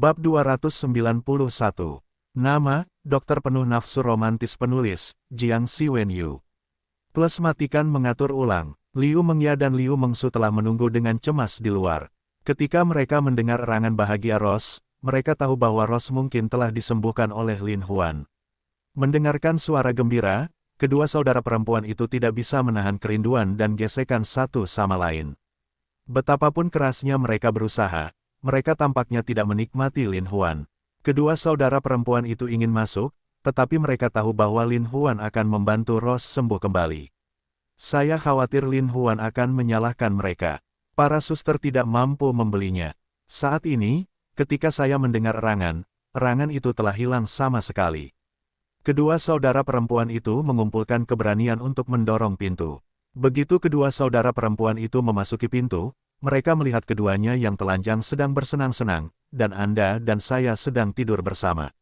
Bab 291. Nama, Dokter Penuh Nafsu Romantis Penulis, Jiang Siwenyu. Plus matikan mengatur ulang. Liu Mengya dan Liu Mengsu telah menunggu dengan cemas di luar. Ketika mereka mendengar erangan bahagia Rose, mereka tahu bahwa Rose mungkin telah disembuhkan oleh Lin Huan. Mendengarkan suara gembira, kedua saudara perempuan itu tidak bisa menahan kerinduan dan gesekan satu sama lain. Betapapun kerasnya mereka berusaha, mereka tampaknya tidak menikmati Lin Huan. Kedua saudara perempuan itu ingin masuk, tetapi mereka tahu bahwa Lin Huan akan membantu Rose sembuh kembali. Saya khawatir Lin Huan akan menyalahkan mereka. Para suster tidak mampu membelinya. Saat ini, ketika saya mendengar erangan itu telah hilang sama sekali. Kedua saudara perempuan itu mengumpulkan keberanian untuk mendorong pintu. Begitu kedua saudara perempuan itu memasuki pintu, mereka melihat keduanya yang telanjang sedang bersenang-senang, dan Anda dan saya sedang tidur bersama.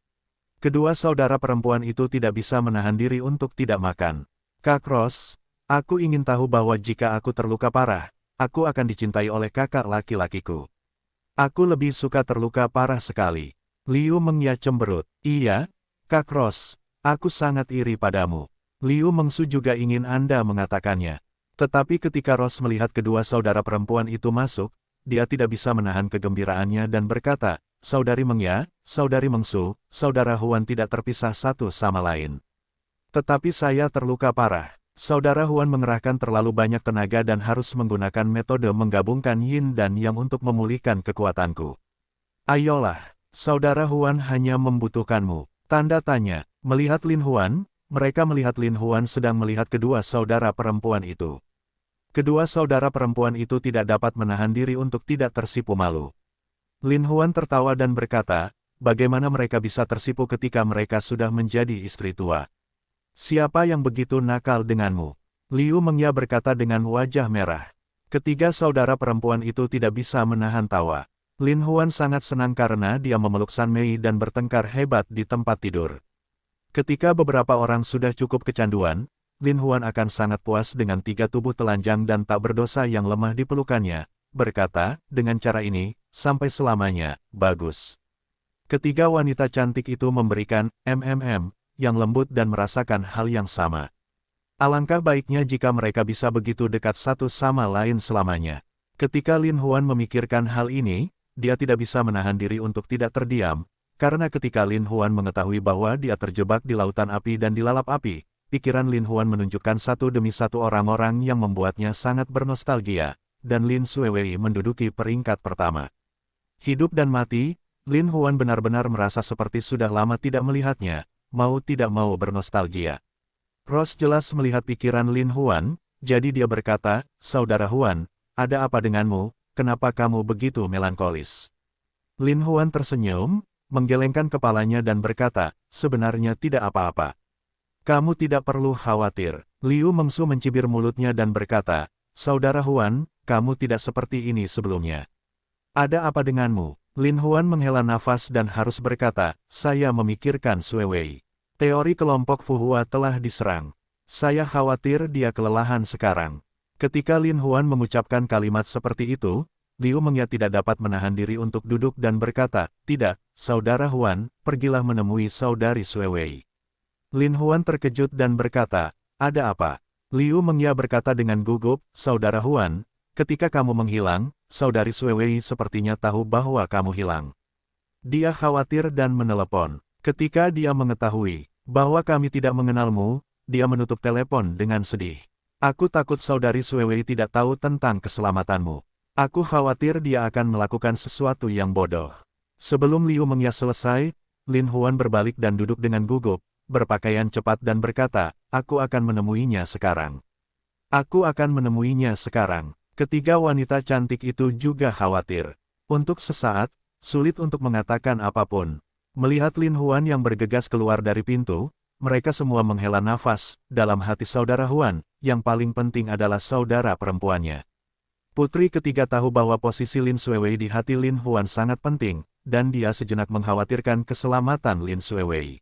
Kedua saudara perempuan itu tidak bisa menahan diri untuk tidak makan. Kak Rose, aku ingin tahu bahwa jika aku terluka parah, aku akan dicintai oleh kakak laki-lakiku. Aku lebih suka terluka parah sekali. Liu Mengya cemberut. Iya, Kak Rose, aku sangat iri padamu. Liu Mengsu juga ingin Anda mengatakannya. Tetapi ketika Rose melihat kedua saudara perempuan itu masuk, dia tidak bisa menahan kegembiraannya dan berkata, Saudari Mengya, Saudari Mengsu, Saudara Huan tidak terpisah satu sama lain. Tetapi saya terluka parah. Saudara Huan mengerahkan terlalu banyak tenaga dan harus menggunakan metode menggabungkan yin dan yang untuk memulihkan kekuatanku. Ayolah, Saudara Huan hanya membutuhkanmu. Tanda tanya, melihat Lin Huan, mereka melihat Lin Huan sedang melihat kedua saudara perempuan itu. Kedua saudara perempuan itu tidak dapat menahan diri untuk tidak tersipu malu. Lin Huan tertawa dan berkata, bagaimana mereka bisa tersipu ketika mereka sudah menjadi istri tua? Siapa yang begitu nakal denganmu? Liu Mengya berkata dengan wajah merah. Ketiga saudara perempuan itu tidak bisa menahan tawa. Lin Huan sangat senang karena dia memeluk San Mei dan bertengkar hebat di tempat tidur. Ketika beberapa orang sudah cukup kecanduan, Lin Huan akan sangat puas dengan tiga tubuh telanjang dan tak berdosa yang lemah di pelukannya, berkata, dengan cara ini, sampai selamanya, bagus. Ketiga wanita cantik itu memberikan yang lembut dan merasakan hal yang sama. Alangkah baiknya jika mereka bisa begitu dekat satu sama lain selamanya. Ketika Lin Huan memikirkan hal ini, dia tidak bisa menahan diri untuk tidak terdiam, karena ketika Lin Huan mengetahui bahwa dia terjebak di lautan api dan dilalap api, pikiran Lin Huan menunjukkan satu demi satu orang-orang yang membuatnya sangat bernostalgia, dan Lin Suewei menduduki peringkat pertama. Hidup dan mati, Lin Huan benar-benar merasa seperti sudah lama tidak melihatnya, mau tidak mau bernostalgia. Rose jelas melihat pikiran Lin Huan, jadi dia berkata, Saudara Huan, ada apa denganmu, kenapa kamu begitu melankolis? Lin Huan tersenyum, menggelengkan kepalanya dan berkata, sebenarnya tidak apa-apa. Kamu tidak perlu khawatir. Liu Mengsu mencibir mulutnya dan berkata, Saudara Huan, kamu tidak seperti ini sebelumnya. Ada apa denganmu? Lin Huan menghela nafas dan harus berkata, saya memikirkan Suewei. Teori kelompok Fuhua telah diserang. Saya khawatir dia kelelahan sekarang. Ketika Lin Huan mengucapkan kalimat seperti itu, Liu Mengya tidak dapat menahan diri untuk duduk dan berkata, tidak, Saudara Huan, pergilah menemui Saudari Suewei. Lin Huan terkejut dan berkata, ada apa? Liu Mengya berkata dengan gugup, Saudara Huan, ketika kamu menghilang, Saudari Suewei sepertinya tahu bahwa kamu hilang. Dia khawatir dan menelepon. Ketika dia mengetahui bahwa kami tidak mengenalmu, dia menutup telepon dengan sedih. Aku takut Saudari Suewei tidak tahu tentang keselamatanmu. Aku khawatir dia akan melakukan sesuatu yang bodoh. Sebelum Liu Mengya selesai, Lin Huan berbalik dan duduk dengan gugup, berpakaian cepat dan berkata, aku akan menemuinya sekarang. Aku akan menemuinya sekarang. Ketiga wanita cantik itu juga khawatir. Untuk sesaat, sulit untuk mengatakan apapun. Melihat Lin Huan yang bergegas keluar dari pintu, mereka semua menghela nafas, dalam hati Saudara Huan, yang paling penting adalah saudara perempuannya. Putri ketiga tahu bahwa posisi Lin Suewei di hati Lin Huan sangat penting, dan dia sejenak mengkhawatirkan keselamatan Lin Suewei.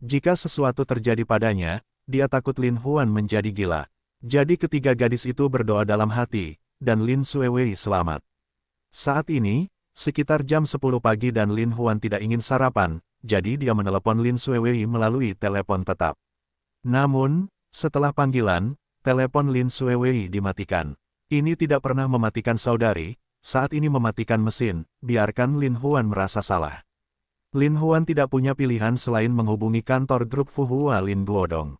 Jika sesuatu terjadi padanya, dia takut Lin Huan menjadi gila. Jadi ketiga gadis itu berdoa dalam hati, dan Lin Suewei selamat. Saat ini, sekitar jam 10 pagi dan Lin Huan tidak ingin sarapan, jadi dia menelepon Lin Suewei melalui telepon tetap. Namun, setelah panggilan, telepon Lin Suewei dimatikan. Ini tidak pernah mematikan saudari, saat ini mematikan mesin, biarkan Lin Huan merasa salah. Lin Huan tidak punya pilihan selain menghubungi kantor grup Fuhua Lin Guodong.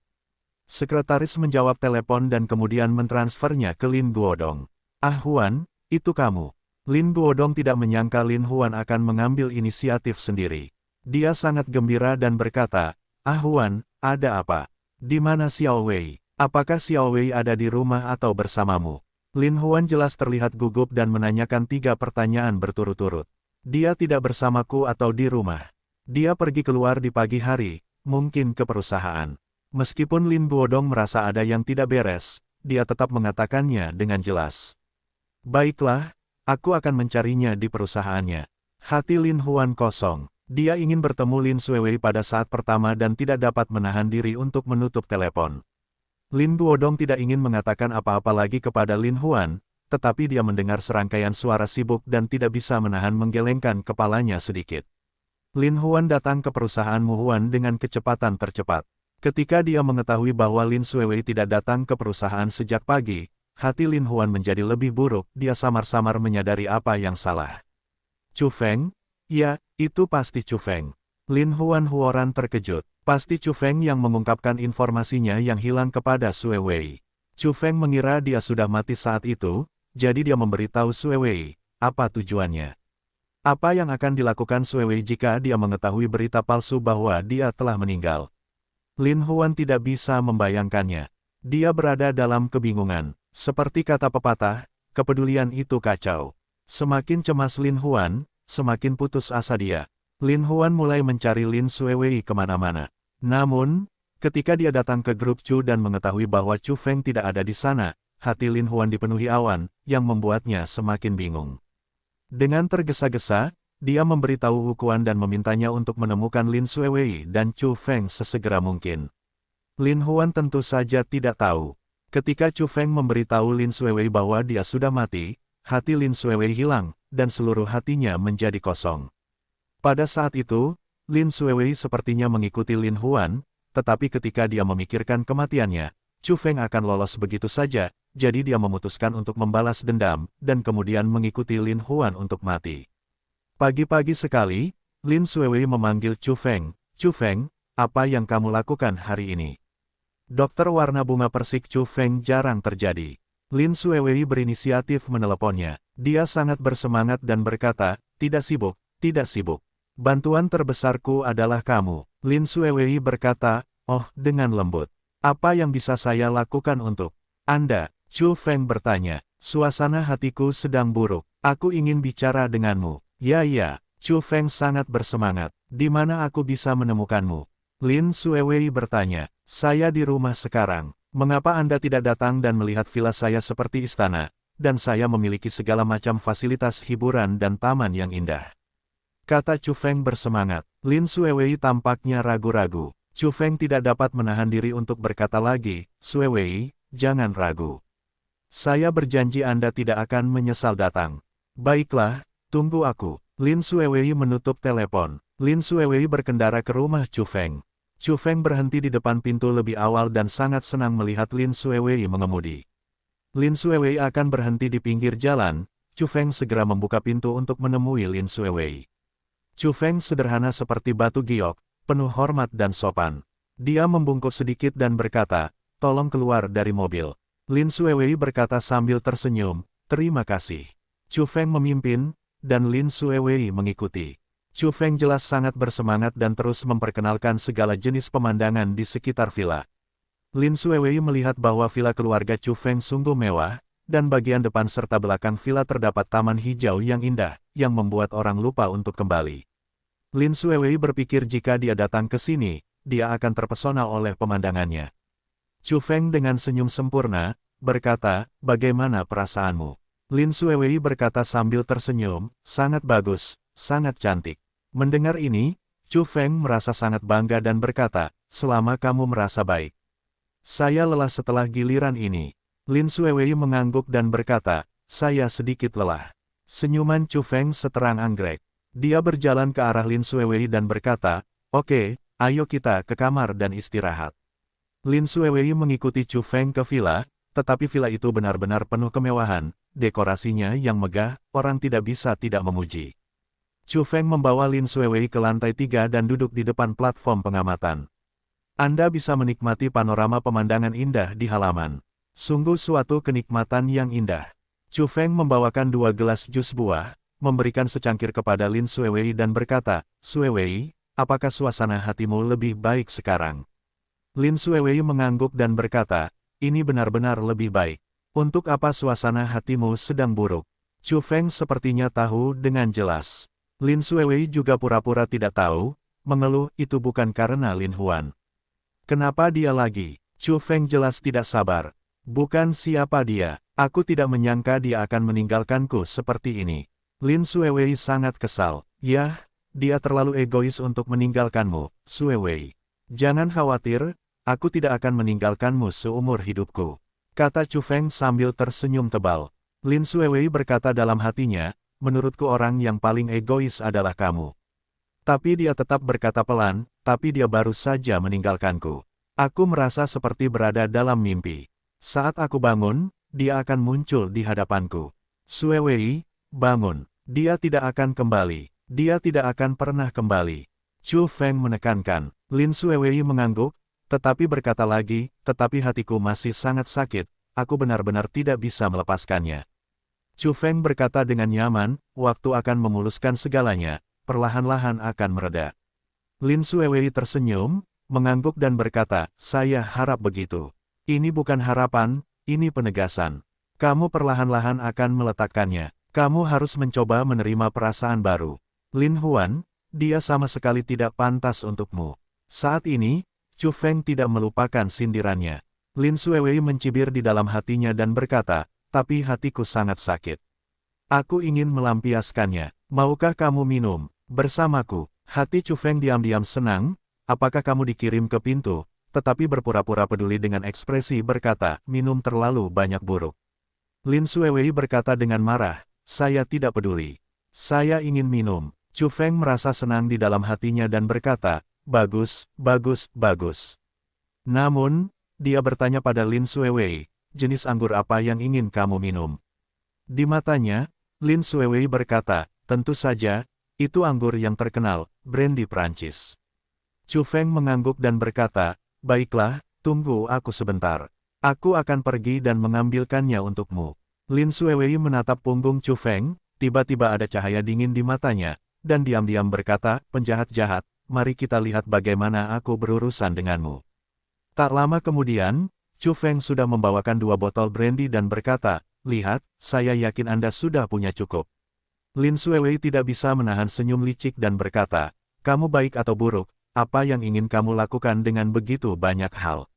Sekretaris menjawab telepon dan kemudian mentransfernya ke Lin Guodong. Ah Huan, itu kamu. Lin Guodong tidak menyangka Lin Huan akan mengambil inisiatif sendiri. Dia sangat gembira dan berkata, Ah Huan, ada apa? Di mana Xiao Wei? Apakah Xiao Wei ada di rumah atau bersamamu? Lin Huan jelas terlihat gugup dan menanyakan 3 pertanyaan berturut-turut. Dia tidak bersamaku atau di rumah. Dia pergi keluar di pagi hari, mungkin ke perusahaan. Meskipun Lin Guodong merasa ada yang tidak beres, dia tetap mengatakannya dengan jelas. Baiklah, aku akan mencarinya di perusahaannya. Hati Lin Huan kosong. Dia ingin bertemu Lin Suewei pada saat pertama dan tidak dapat menahan diri untuk menutup telepon. Lin Guodong tidak ingin mengatakan apa-apa lagi kepada Lin Huan, tetapi dia mendengar serangkaian suara sibuk dan tidak bisa menahan menggelengkan kepalanya sedikit. Lin Huan datang ke perusahaan Mu Huan dengan kecepatan tercepat. Ketika dia mengetahui bahwa Lin Suewei tidak datang ke perusahaan sejak pagi, hati Lin Huan menjadi lebih buruk, dia samar-samar menyadari apa yang salah. Chu Feng? Ya, itu pasti Chu Feng. Lin Huan Huoran terkejut. Pasti Chu Feng yang mengungkapkan informasinya yang hilang kepada Suewei. Chu Feng mengira dia sudah mati saat itu, jadi dia memberitahu Suewei, apa tujuannya. Apa yang akan dilakukan Suewei jika dia mengetahui berita palsu bahwa dia telah meninggal. Lin Huan tidak bisa membayangkannya. Dia berada dalam kebingungan. Seperti kata pepatah, kepedulian itu kacau. Semakin cemas Lin Huan, semakin putus asa dia. Lin Huan mulai mencari Lin Suewei kemana-mana. Namun, ketika dia datang ke grup Chu dan mengetahui bahwa Chu Feng tidak ada di sana, hati Lin Huan dipenuhi awan, yang membuatnya semakin bingung. Dengan tergesa-gesa, dia memberitahu Hu Quan dan memintanya untuk menemukan Lin Suewei dan Chu Feng sesegera mungkin. Lin Huan tentu saja tidak tahu. Ketika Chu Feng memberitahu Lin Suewei bahwa dia sudah mati, hati Lin Suewei hilang, dan seluruh hatinya menjadi kosong. Pada saat itu, Lin Suewei sepertinya mengikuti Lin Huan, tetapi ketika dia memikirkan kematiannya, Chu Feng akan lolos begitu saja, jadi dia memutuskan untuk membalas dendam, dan kemudian mengikuti Lin Huan untuk mati. Pagi-pagi sekali, Lin Suewei memanggil Chu Feng. Chu Feng, apa yang kamu lakukan hari ini? Dokter warna bunga persik Chu Feng jarang terjadi. Lin Suewei berinisiatif meneleponnya. Dia sangat bersemangat dan berkata, tidak sibuk, tidak sibuk. Bantuan terbesarku adalah kamu. Lin Suewei berkata, oh, dengan lembut. Apa yang bisa saya lakukan untuk Anda? Chu Feng bertanya. Suasana hatiku sedang buruk. Aku ingin bicara denganmu. Ya. Chu Feng sangat bersemangat. Di mana aku bisa menemukanmu? Lin Suewei bertanya. Saya di rumah sekarang. Mengapa Anda tidak datang dan melihat villa saya seperti istana? Dan saya memiliki segala macam fasilitas hiburan dan taman yang indah. Kata Chu Feng bersemangat. Lin Suewei tampaknya ragu-ragu. Chu Feng tidak dapat menahan diri untuk berkata lagi, Suewei, jangan ragu. Saya berjanji Anda tidak akan menyesal datang. Baiklah, tunggu aku. Lin Suewei menutup telepon. Lin Suewei berkendara ke rumah Chu Feng. Chu Feng berhenti di depan pintu lebih awal dan sangat senang melihat Lin Suewei mengemudi. Lin Suewei akan berhenti di pinggir jalan. Chu Feng segera membuka pintu untuk menemui Lin Suewei. Chu Feng sederhana seperti batu giok, penuh hormat dan sopan. Dia membungkuk sedikit dan berkata, tolong keluar dari mobil. Lin Suewei berkata sambil tersenyum, terima kasih. Chu Feng memimpin, dan Lin Suewei mengikuti. Chu Feng jelas sangat bersemangat dan terus memperkenalkan segala jenis pemandangan di sekitar villa. Lin Suewei melihat bahwa villa keluarga Chu Feng sungguh mewah, dan bagian depan serta belakang villa terdapat taman hijau yang indah, yang membuat orang lupa untuk kembali. Lin Suewei berpikir jika dia datang ke sini, dia akan terpesona oleh pemandangannya. Chu Feng dengan senyum sempurna, berkata, bagaimana perasaanmu? Lin Suewei berkata sambil tersenyum, sangat bagus, sangat cantik. Mendengar ini, Chu Feng merasa sangat bangga dan berkata, selama kamu merasa baik. Saya lelah setelah giliran ini. Lin Suewei mengangguk dan berkata, saya sedikit lelah. Senyuman Chu Feng seterang anggrek. Dia berjalan ke arah Lin Xuewei dan berkata, "Oke, ayo kita ke kamar dan istirahat." Lin Xuewei mengikuti Chu Feng ke villa, tetapi villa itu benar-benar penuh kemewahan, dekorasinya yang megah, orang tidak bisa tidak memuji. Chu Feng membawa Lin Xuewei ke lantai 3 dan duduk di depan platform pengamatan. Anda bisa menikmati panorama pemandangan indah di halaman. Sungguh suatu kenikmatan yang indah. Chu Feng membawakan 2 gelas jus buah, memberikan secangkir kepada Lin Xuewei dan berkata, "Xuewei, apakah suasana hatimu lebih baik sekarang?" Lin Xuewei mengangguk dan berkata, "Ini benar-benar lebih baik. Untuk apa suasana hatimu sedang buruk?" Chu Feng sepertinya tahu dengan jelas. Lin Xuewei juga pura-pura tidak tahu, mengeluh itu bukan karena Lin Huan. Kenapa dia lagi? Chu Feng jelas tidak sabar. Bukan siapa dia. Aku tidak menyangka dia akan meninggalkanku seperti ini. Lin Xuewei sangat kesal. Yah, dia terlalu egois untuk meninggalkanmu, Xuewei. Jangan khawatir, aku tidak akan meninggalkanmu seumur hidupku, kata Chu Feng sambil tersenyum tebal. Lin Xuewei berkata dalam hatinya, menurutku orang yang paling egois adalah kamu. Tapi dia tetap berkata pelan, tapi dia baru saja meninggalkanku. Aku merasa seperti berada dalam mimpi. Saat aku bangun, dia akan muncul di hadapanku. Xuewei, bangun. Dia tidak akan kembali. Dia tidak akan pernah kembali. Chu Feng menekankan. Lin Xuewei mengangguk, tetapi berkata lagi, tetapi hatiku masih sangat sakit, aku benar-benar tidak bisa melepaskannya. Chu Feng berkata dengan nyaman, waktu akan memuluskan segalanya, perlahan-lahan akan mereda. Lin Xuewei tersenyum, mengangguk dan berkata, saya harap begitu. Ini bukan harapan, ini penegasan. Kamu perlahan-lahan akan meletakkannya. Kamu harus mencoba menerima perasaan baru. Lin Huan, dia sama sekali tidak pantas untukmu. Saat ini, Chu Feng tidak melupakan sindirannya. Lin Xuewei mencibir di dalam hatinya dan berkata, tapi hatiku sangat sakit. Aku ingin melampiaskannya. Maukah kamu minum bersamaku? Hati Chu Feng diam-diam senang. Apakah kamu dikirim ke pintu? Tetapi berpura-pura peduli dengan ekspresi berkata, minum terlalu banyak buruk. Lin Xuewei berkata dengan marah, saya tidak peduli. Saya ingin minum. Chu Feng merasa senang di dalam hatinya dan berkata, bagus, bagus, bagus. Namun, dia bertanya pada Lin Xuewei, jenis anggur apa yang ingin kamu minum? Di matanya, Lin Xuewei berkata, tentu saja, itu anggur yang terkenal, brandy Prancis. Chu Feng mengangguk dan berkata, baiklah, tunggu aku sebentar. Aku akan pergi dan mengambilkannya untukmu. Lin Xuewei menatap punggung Chu Feng, tiba-tiba ada cahaya dingin di matanya, dan diam-diam berkata, penjahat jahat, mari kita lihat bagaimana aku berurusan denganmu. Tak lama kemudian, Chu Feng sudah membawakan 2 botol brandy dan berkata, lihat, saya yakin Anda sudah punya cukup. Lin Xuewei tidak bisa menahan senyum licik dan berkata, kamu baik atau buruk, apa yang ingin kamu lakukan dengan begitu banyak hal?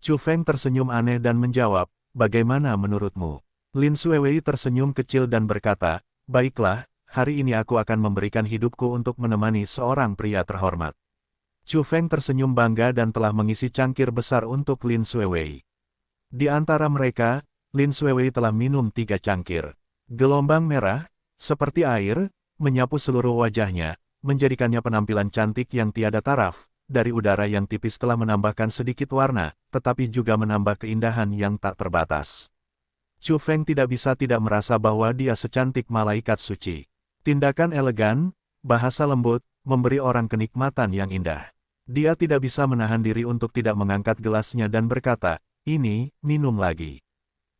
Chu Feng tersenyum aneh dan menjawab, bagaimana menurutmu? Lin Xuewei tersenyum kecil dan berkata, baiklah, hari ini aku akan memberikan hidupku untuk menemani seorang pria terhormat. Chu Feng tersenyum bangga dan telah mengisi cangkir besar untuk Lin Xuewei. Di antara mereka, Lin Xuewei telah minum 3 cangkir. Gelombang merah, seperti air, menyapu seluruh wajahnya, menjadikannya penampilan cantik yang tiada taraf, dari udara yang tipis telah menambahkan sedikit warna, tetapi juga menambah keindahan yang tak terbatas. Chu Feng tidak bisa tidak merasa bahwa dia secantik malaikat suci. Tindakan elegan, bahasa lembut, memberi orang kenikmatan yang indah. Dia tidak bisa menahan diri untuk tidak mengangkat gelasnya dan berkata, ini, minum lagi.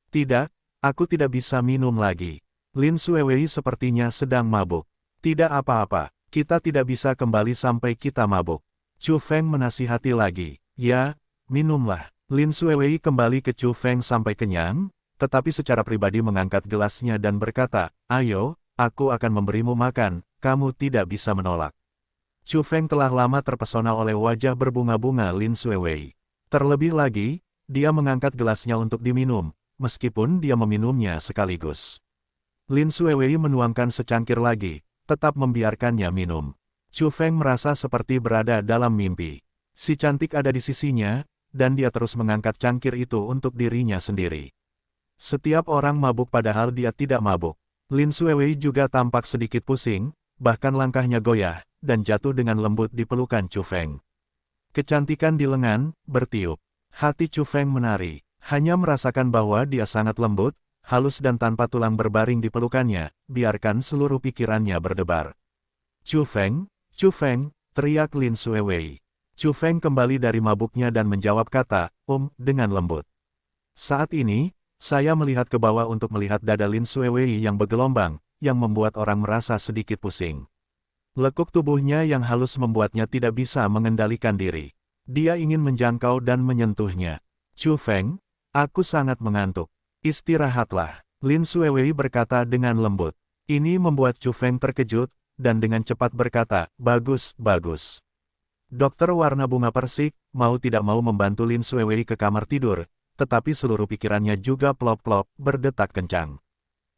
Tidak, aku tidak bisa minum lagi. Lin Xuewei sepertinya sedang mabuk. Tidak apa-apa. Kita tidak bisa kembali sampai kita mabuk. Chu Feng menasihati lagi. Ya, minumlah. Lin Xuewei kembali ke Chu Feng sampai kenyang, tetapi secara pribadi mengangkat gelasnya dan berkata, ayo, aku akan memberimu makan, kamu tidak bisa menolak. Chu Feng telah lama terpesona oleh wajah berbunga-bunga Lin Xuewei. Terlebih lagi, dia mengangkat gelasnya untuk diminum, meskipun dia meminumnya sekaligus. Lin Xuewei menuangkan secangkir lagi, tetap membiarkannya minum. Chu Feng merasa seperti berada dalam mimpi. Si cantik ada di sisinya, dan dia terus mengangkat cangkir itu untuk dirinya sendiri. Setiap orang mabuk padahal dia tidak mabuk. Lin Xuewei juga tampak sedikit pusing, bahkan langkahnya goyah, dan jatuh dengan lembut di pelukan Chu Feng. Kecantikan di lengan, bertiup. Hati Chu Feng menari, hanya merasakan bahwa dia sangat lembut, halus dan tanpa tulang berbaring di pelukannya, biarkan seluruh pikirannya berdebar. Chu Feng, teriak Lin Xuewei. Chu Feng kembali dari mabuknya dan menjawab kata, dengan lembut. Saat ini, saya melihat ke bawah untuk melihat dada Lin Xuewei yang bergelombang, yang membuat orang merasa sedikit pusing. Lekuk tubuhnya yang halus membuatnya tidak bisa mengendalikan diri. Dia ingin menjangkau dan menyentuhnya. Chu Feng, aku sangat mengantuk. Istirahatlah, Lin Xuewei berkata dengan lembut. Ini membuat Chu Feng terkejut, dan dengan cepat berkata, bagus, bagus. Dokter warna bunga persik, mau tidak mau membantu Lin Xuewei ke kamar tidur, tetapi seluruh pikirannya juga plop-plop, berdetak kencang.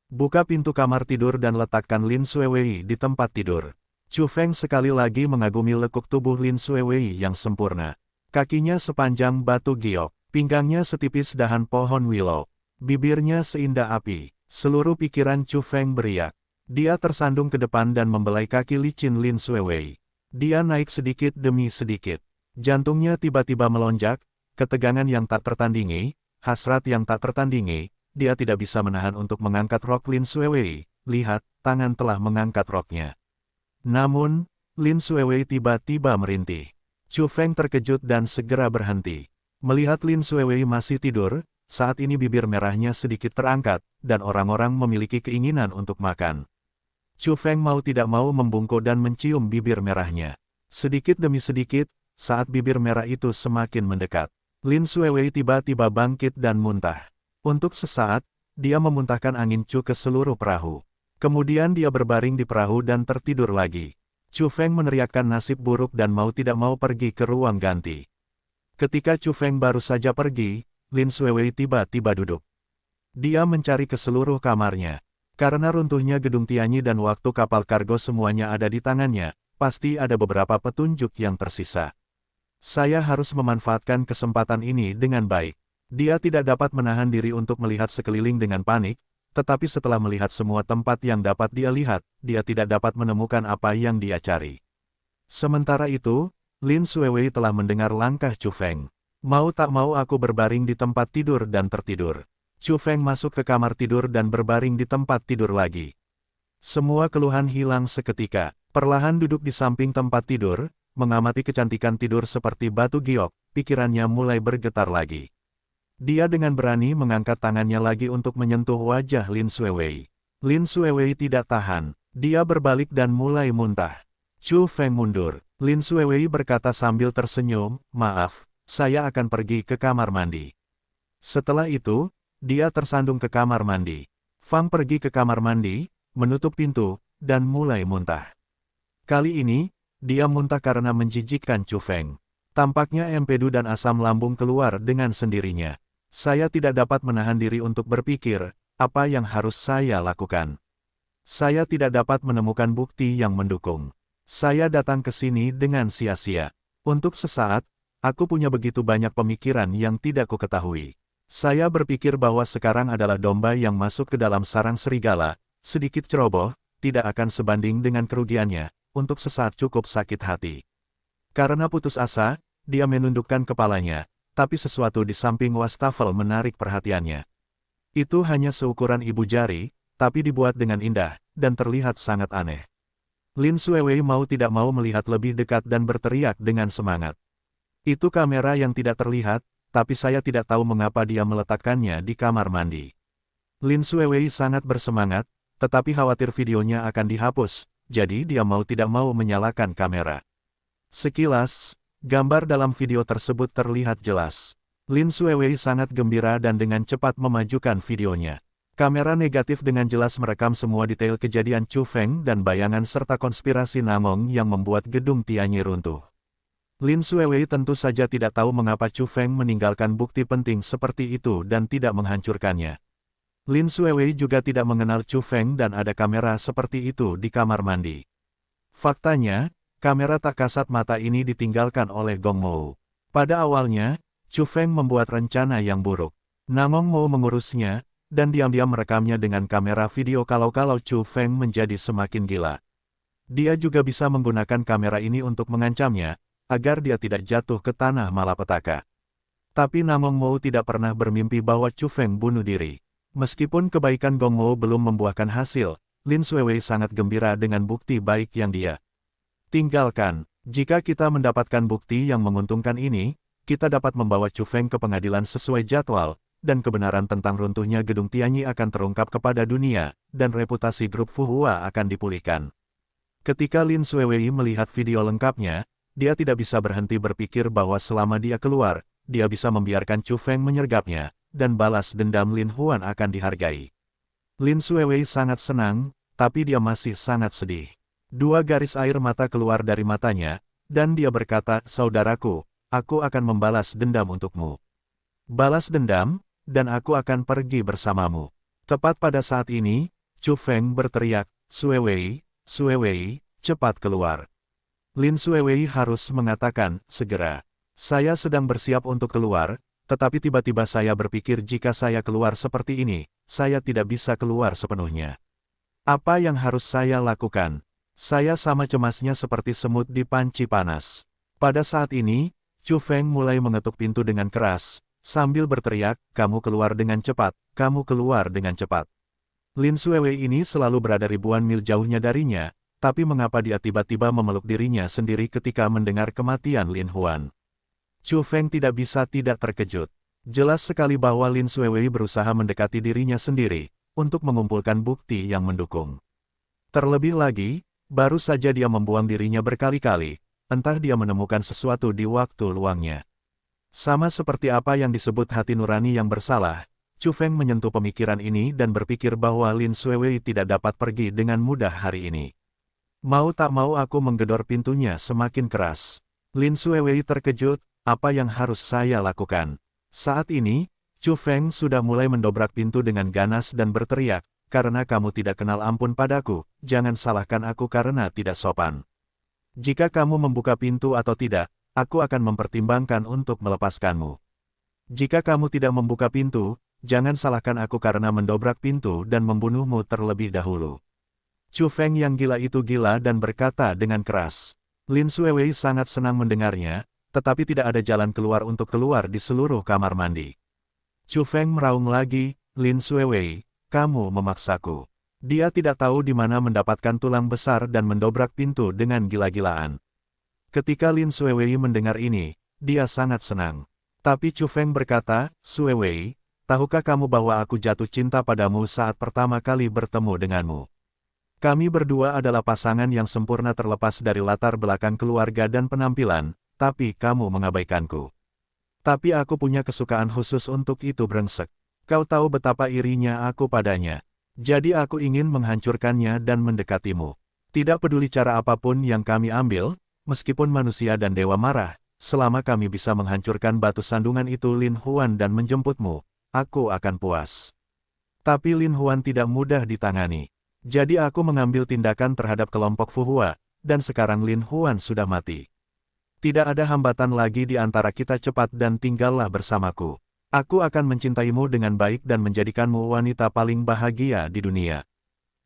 Buka pintu kamar tidur dan letakkan Lin Xuewei di tempat tidur. Chu Feng sekali lagi mengagumi lekuk tubuh Lin Xuewei yang sempurna. Kakinya sepanjang batu giok, pinggangnya setipis dahan pohon willow, bibirnya seindah api. Seluruh pikiran Chu Feng beriak. Dia tersandung ke depan dan membelai kaki licin Lin Xuewei. Dia naik sedikit demi sedikit. Jantungnya tiba-tiba melonjak, ketegangan yang tak tertandingi, hasrat yang tak tertandingi. Dia tidak bisa menahan untuk mengangkat rok Lin Xuewei. Lihat, tangan telah mengangkat roknya. Namun, Lin Xuewei tiba-tiba merintih. Chu Feng terkejut dan segera berhenti. Melihat Lin Xuewei masih tidur, saat ini bibir merahnya sedikit terangkat, dan orang-orang memiliki keinginan untuk makan. Chu Feng mau tidak mau membungkuk dan mencium bibir merahnya. Sedikit demi sedikit, saat bibir merah itu semakin mendekat, Lin Xuewei tiba-tiba bangkit dan muntah. Untuk sesaat, dia memuntahkan angin Chu ke seluruh perahu. Kemudian dia berbaring di perahu dan tertidur lagi. Chu Feng meneriakkan nasib buruk dan mau tidak mau pergi ke ruang ganti. Ketika Chu Feng baru saja pergi, Lin Xuewei tiba-tiba duduk. Dia mencari ke seluruh kamarnya. Karena runtuhnya gedung Tianyi dan waktu kapal kargo semuanya ada di tangannya, pasti ada beberapa petunjuk yang tersisa. Saya harus memanfaatkan kesempatan ini dengan baik. Dia tidak dapat menahan diri untuk melihat sekeliling dengan panik, tetapi setelah melihat semua tempat yang dapat dia lihat, dia tidak dapat menemukan apa yang dia cari. Sementara itu, Lin Xuewei telah mendengar langkah Chu Feng. Mau tak mau aku berbaring di tempat tidur dan tertidur. Chu Feng masuk ke kamar tidur dan berbaring di tempat tidur lagi. Semua keluhan hilang seketika. Perlahan duduk di samping tempat tidur, mengamati kecantikan tidur seperti batu giok, pikirannya mulai bergetar lagi. Dia dengan berani mengangkat tangannya lagi untuk menyentuh wajah Lin Xuewei. Lin Xuewei tidak tahan. Dia berbalik dan mulai muntah. Chu Feng mundur. Lin Xuewei berkata sambil tersenyum, maaf, saya akan pergi ke kamar mandi. Setelah itu, dia tersandung ke kamar mandi. Fang pergi ke kamar mandi, menutup pintu, dan mulai muntah. Kali ini, dia muntah karena menjijikkan Chu Feng. Tampaknya empedu dan asam lambung keluar dengan sendirinya. Saya tidak dapat menahan diri untuk berpikir, apa yang harus saya lakukan. Saya tidak dapat menemukan bukti yang mendukung. Saya datang ke sini dengan sia-sia. Untuk sesaat, aku punya begitu banyak pemikiran yang tidak kuketahui. Saya berpikir bahwa sekarang adalah domba yang masuk ke dalam sarang serigala, sedikit ceroboh, tidak akan sebanding dengan kerugiannya, untuk sesaat cukup sakit hati. Karena putus asa, dia menundukkan kepalanya. Tapi sesuatu di samping wastafel menarik perhatiannya. Itu hanya seukuran ibu jari, tapi dibuat dengan indah, dan terlihat sangat aneh. Lin Xuewei mau tidak mau melihat lebih dekat dan berteriak dengan semangat. Itu kamera yang tidak terlihat, tapi saya tidak tahu mengapa dia meletakkannya di kamar mandi. Lin Xuewei sangat bersemangat, tetapi khawatir videonya akan dihapus, jadi dia mau tidak mau menyalakan kamera. Sekilas, gambar dalam video tersebut terlihat jelas. Lin Xuewei sangat gembira dan dengan cepat memajukan videonya. Kamera negatif dengan jelas merekam semua detail kejadian Chu Feng dan bayangan serta konspirasi Namong yang membuat gedung Tianyi runtuh. Lin Xuewei tentu saja tidak tahu mengapa Chu Feng meninggalkan bukti penting seperti itu dan tidak menghancurkannya. Lin Xuewei juga tidak mengenal Chu Feng dan ada kamera seperti itu di kamar mandi. Faktanya, kamera tak kasat mata ini ditinggalkan oleh Gong Mou. Pada awalnya, Chu Feng membuat rencana yang buruk. Namong mau mengurusnya, dan diam-diam merekamnya dengan kamera video. Kalau Chu Feng menjadi semakin gila. Dia juga bisa menggunakan kamera ini untuk mengancamnya, agar dia tidak jatuh ke tanah malapetaka. Tapi Namong Mo tidak pernah bermimpi bahwa Chu Feng bunuh diri. Meskipun kebaikan Gong Mo belum membuahkan hasil, Lin Xuewei sangat gembira dengan bukti baik yang dia tinggalkan. Jika kita mendapatkan bukti yang menguntungkan ini, kita dapat membawa Chu Feng ke pengadilan sesuai jadwal, dan kebenaran tentang runtuhnya gedung Tianyi akan terungkap kepada dunia, dan reputasi grup Fuhua akan dipulihkan. Ketika Lin Xuewei melihat video lengkapnya, dia tidak bisa berhenti berpikir bahwa selama dia keluar, dia bisa membiarkan Chu Feng menyergapnya, dan balas dendam Lin Huan akan dihargai. Lin Xuewei sangat senang, tapi dia masih sangat sedih. Dua garis air mata keluar dari matanya, dan dia berkata, "Saudaraku, aku akan membalas dendam untukmu. Balas dendam, dan aku akan pergi bersamamu." Tepat pada saat ini, Chu Feng berteriak, "Xuewei, Xuewei, cepat keluar." Lin Xuewei harus mengatakan, "Segera. Saya sedang bersiap untuk keluar, tetapi tiba-tiba saya berpikir jika saya keluar seperti ini, saya tidak bisa keluar sepenuhnya. Apa yang harus saya lakukan? Saya sama cemasnya seperti semut di panci panas." Pada saat ini, Chu Feng mulai mengetuk pintu dengan keras, sambil berteriak, "Kamu keluar dengan cepat, kamu keluar dengan cepat." Lin Xuewei ini selalu berada ribuan mil jauhnya darinya, tapi mengapa dia tiba-tiba memeluk dirinya sendiri ketika mendengar kematian Lin Huan? Chu Feng tidak bisa tidak terkejut. Jelas sekali bahwa Lin Xuewei berusaha mendekati dirinya sendiri, untuk mengumpulkan bukti yang mendukung. Terlebih lagi, baru saja dia membuang dirinya berkali-kali, entah dia menemukan sesuatu di waktu luangnya. Sama seperti apa yang disebut hati nurani yang bersalah, Chu Feng menyentuh pemikiran ini dan berpikir bahwa Lin Xuewei tidak dapat pergi dengan mudah hari ini. Mau tak mau aku menggedor pintunya semakin keras. Lin Xuewei terkejut, apa yang harus saya lakukan? Saat ini, Chu Feng sudah mulai mendobrak pintu dengan ganas dan berteriak, "Karena kamu tidak kenal ampun padaku, jangan salahkan aku karena tidak sopan. Jika kamu membuka pintu atau tidak, aku akan mempertimbangkan untuk melepaskanmu. Jika kamu tidak membuka pintu, jangan salahkan aku karena mendobrak pintu dan membunuhmu terlebih dahulu." Chu Feng yang gila itu gila dan berkata dengan keras. Lin Xuewei sangat senang mendengarnya, tetapi tidak ada jalan keluar untuk keluar di seluruh kamar mandi. Chu Feng meraung lagi, "Lin Xuewei, kamu memaksaku." Dia tidak tahu di mana mendapatkan tulang besar dan mendobrak pintu dengan gila-gilaan. Ketika Lin Xuewei mendengar ini, dia sangat senang. Tapi Chu Feng berkata, "Xuewei, tahukah kamu bahwa aku jatuh cinta padamu saat pertama kali bertemu denganmu? Kami berdua adalah pasangan yang sempurna terlepas dari latar belakang keluarga dan penampilan, tapi kamu mengabaikanku. Tapi aku punya kesukaan khusus untuk itu brengsek. Kau tahu betapa irinya aku padanya. Jadi aku ingin menghancurkannya dan mendekatimu. Tidak peduli cara apapun yang kami ambil, meskipun manusia dan dewa marah, selama kami bisa menghancurkan batu sandungan itu Lin Huan dan menjemputmu, aku akan puas." Tapi Lin Huan tidak mudah ditangani. Jadi aku mengambil tindakan terhadap kelompok Fuhua, dan sekarang Lin Huan sudah mati. Tidak ada hambatan lagi di antara kita, cepat dan tinggallah bersamaku. Aku akan mencintaimu dengan baik dan menjadikanmu wanita paling bahagia di dunia.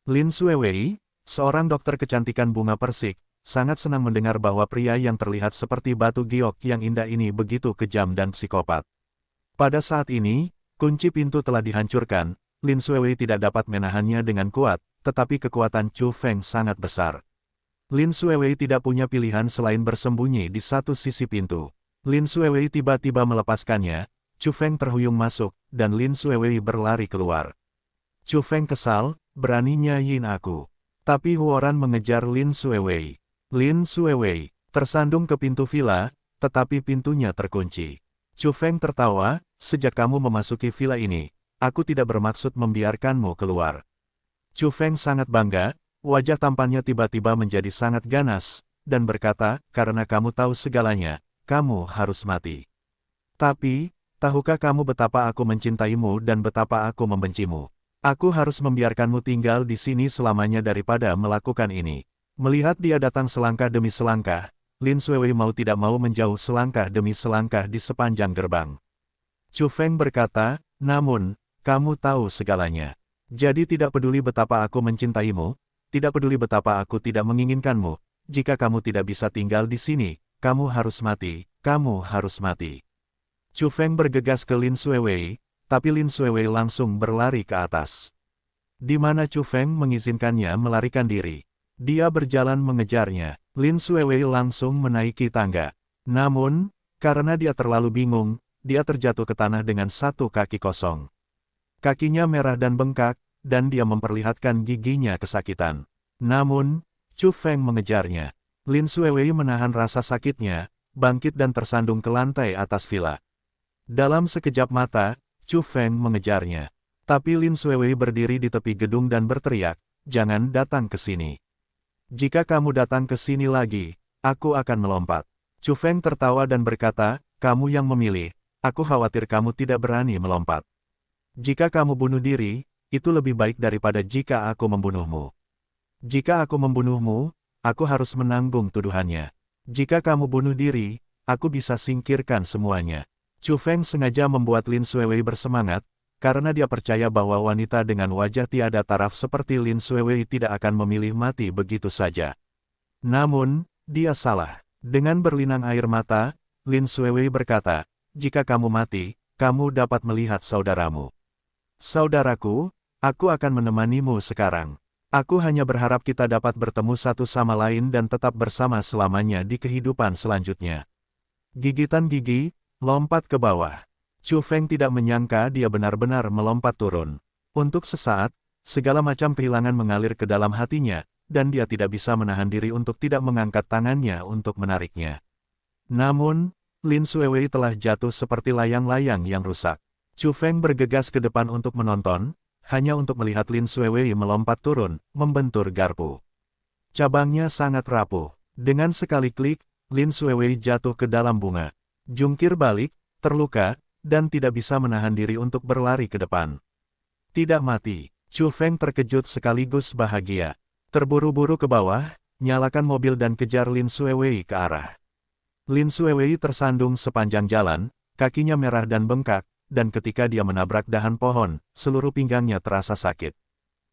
Lin Xuewei, seorang dokter kecantikan bunga persik, sangat senang mendengar bahwa pria yang terlihat seperti batu giok yang indah ini begitu kejam dan psikopat. Pada saat ini, kunci pintu telah dihancurkan, Lin Xuewei tidak dapat menahannya dengan kuat, tetapi kekuatan Chu Feng sangat besar. Lin Xuewei tidak punya pilihan selain bersembunyi di satu sisi pintu. Lin Xuewei tiba-tiba melepaskannya, Chu Feng terhuyung masuk, dan Lin Xuewei berlari keluar. Chu Feng kesal, beraninya Yin aku. Tapi Huoran mengejar Lin Xuewei. Lin Xuewei tersandung ke pintu villa, tetapi pintunya terkunci. Chu Feng tertawa, "Sejak kamu memasuki villa ini, aku tidak bermaksud membiarkanmu keluar." Chu Feng sangat bangga, wajah tampannya tiba-tiba menjadi sangat ganas, dan berkata, "Karena kamu tahu segalanya, kamu harus mati. Tapi, tahukah kamu betapa aku mencintaimu dan betapa aku membencimu? Aku harus membiarkanmu tinggal di sini selamanya daripada melakukan ini." Melihat dia datang selangkah demi selangkah, Lin Xuewei mau tidak mau menjauh selangkah demi selangkah di sepanjang gerbang. Chu Feng berkata, "Namun, kamu tahu segalanya. Jadi tidak peduli betapa aku mencintaimu, tidak peduli betapa aku tidak menginginkanmu, jika kamu tidak bisa tinggal di sini, kamu harus mati, kamu harus mati. Chu Feng bergegas ke Lin Xuewei, tapi Lin Xuewei langsung berlari ke atas. Di mana Chu Feng mengizinkannya melarikan diri. Dia berjalan mengejarnya. Lin Xuewei langsung menaiki tangga. Namun, karena dia terlalu bingung, dia terjatuh ke tanah dengan satu kaki kosong. Kakinya merah dan bengkak, dan dia memperlihatkan giginya kesakitan. Namun, Chu Feng mengejarnya. Lin Xuewei menahan rasa sakitnya, bangkit dan tersandung ke lantai atas villa. Dalam sekejap mata, Chu Feng mengejarnya. Tapi Lin Xuewei berdiri di tepi gedung dan berteriak, "Jangan datang ke sini. Jika kamu datang ke sini lagi, aku akan melompat." Chu Feng tertawa dan berkata, "Kamu yang memilih, aku khawatir kamu tidak berani melompat. Jika kamu bunuh diri, itu lebih baik daripada jika aku membunuhmu. Jika aku membunuhmu, aku harus menanggung tuduhannya. Jika kamu bunuh diri, aku bisa singkirkan semuanya." Chu Feng sengaja membuat Lin Xuewei bersemangat, karena dia percaya bahwa wanita dengan wajah tiada taraf seperti Lin Xuewei tidak akan memilih mati begitu saja. Namun, dia salah. Dengan berlinang air mata, Lin Xuewei berkata, "Jika kamu mati, kamu dapat melihat saudaramu. Saudaraku, aku akan menemanimu sekarang. Aku hanya berharap kita dapat bertemu satu sama lain dan tetap bersama selamanya di kehidupan selanjutnya." Gigitan gigi, lompat ke bawah. Chu Feng tidak menyangka dia benar-benar melompat turun. Untuk sesaat, segala macam kehilangan mengalir ke dalam hatinya, dan dia tidak bisa menahan diri untuk tidak mengangkat tangannya untuk menariknya. Namun, Lin Xuewei telah jatuh seperti layang-layang yang rusak. Chu Feng bergegas ke depan untuk menonton, hanya untuk melihat Lin Xuewei melompat turun, membentur garpu. Cabangnya sangat rapuh. Dengan sekali klik, Lin Xuewei jatuh ke dalam bunga. Jungkir balik, terluka, dan tidak bisa menahan diri untuk berlari ke depan. Tidak mati. Chu Feng terkejut sekaligus bahagia. Terburu-buru ke bawah, nyalakan mobil dan kejar Lin Xuewei ke arah. Lin Xuewei tersandung sepanjang jalan, kakinya merah dan bengkak, dan ketika dia menabrak dahan pohon, seluruh pinggangnya terasa sakit.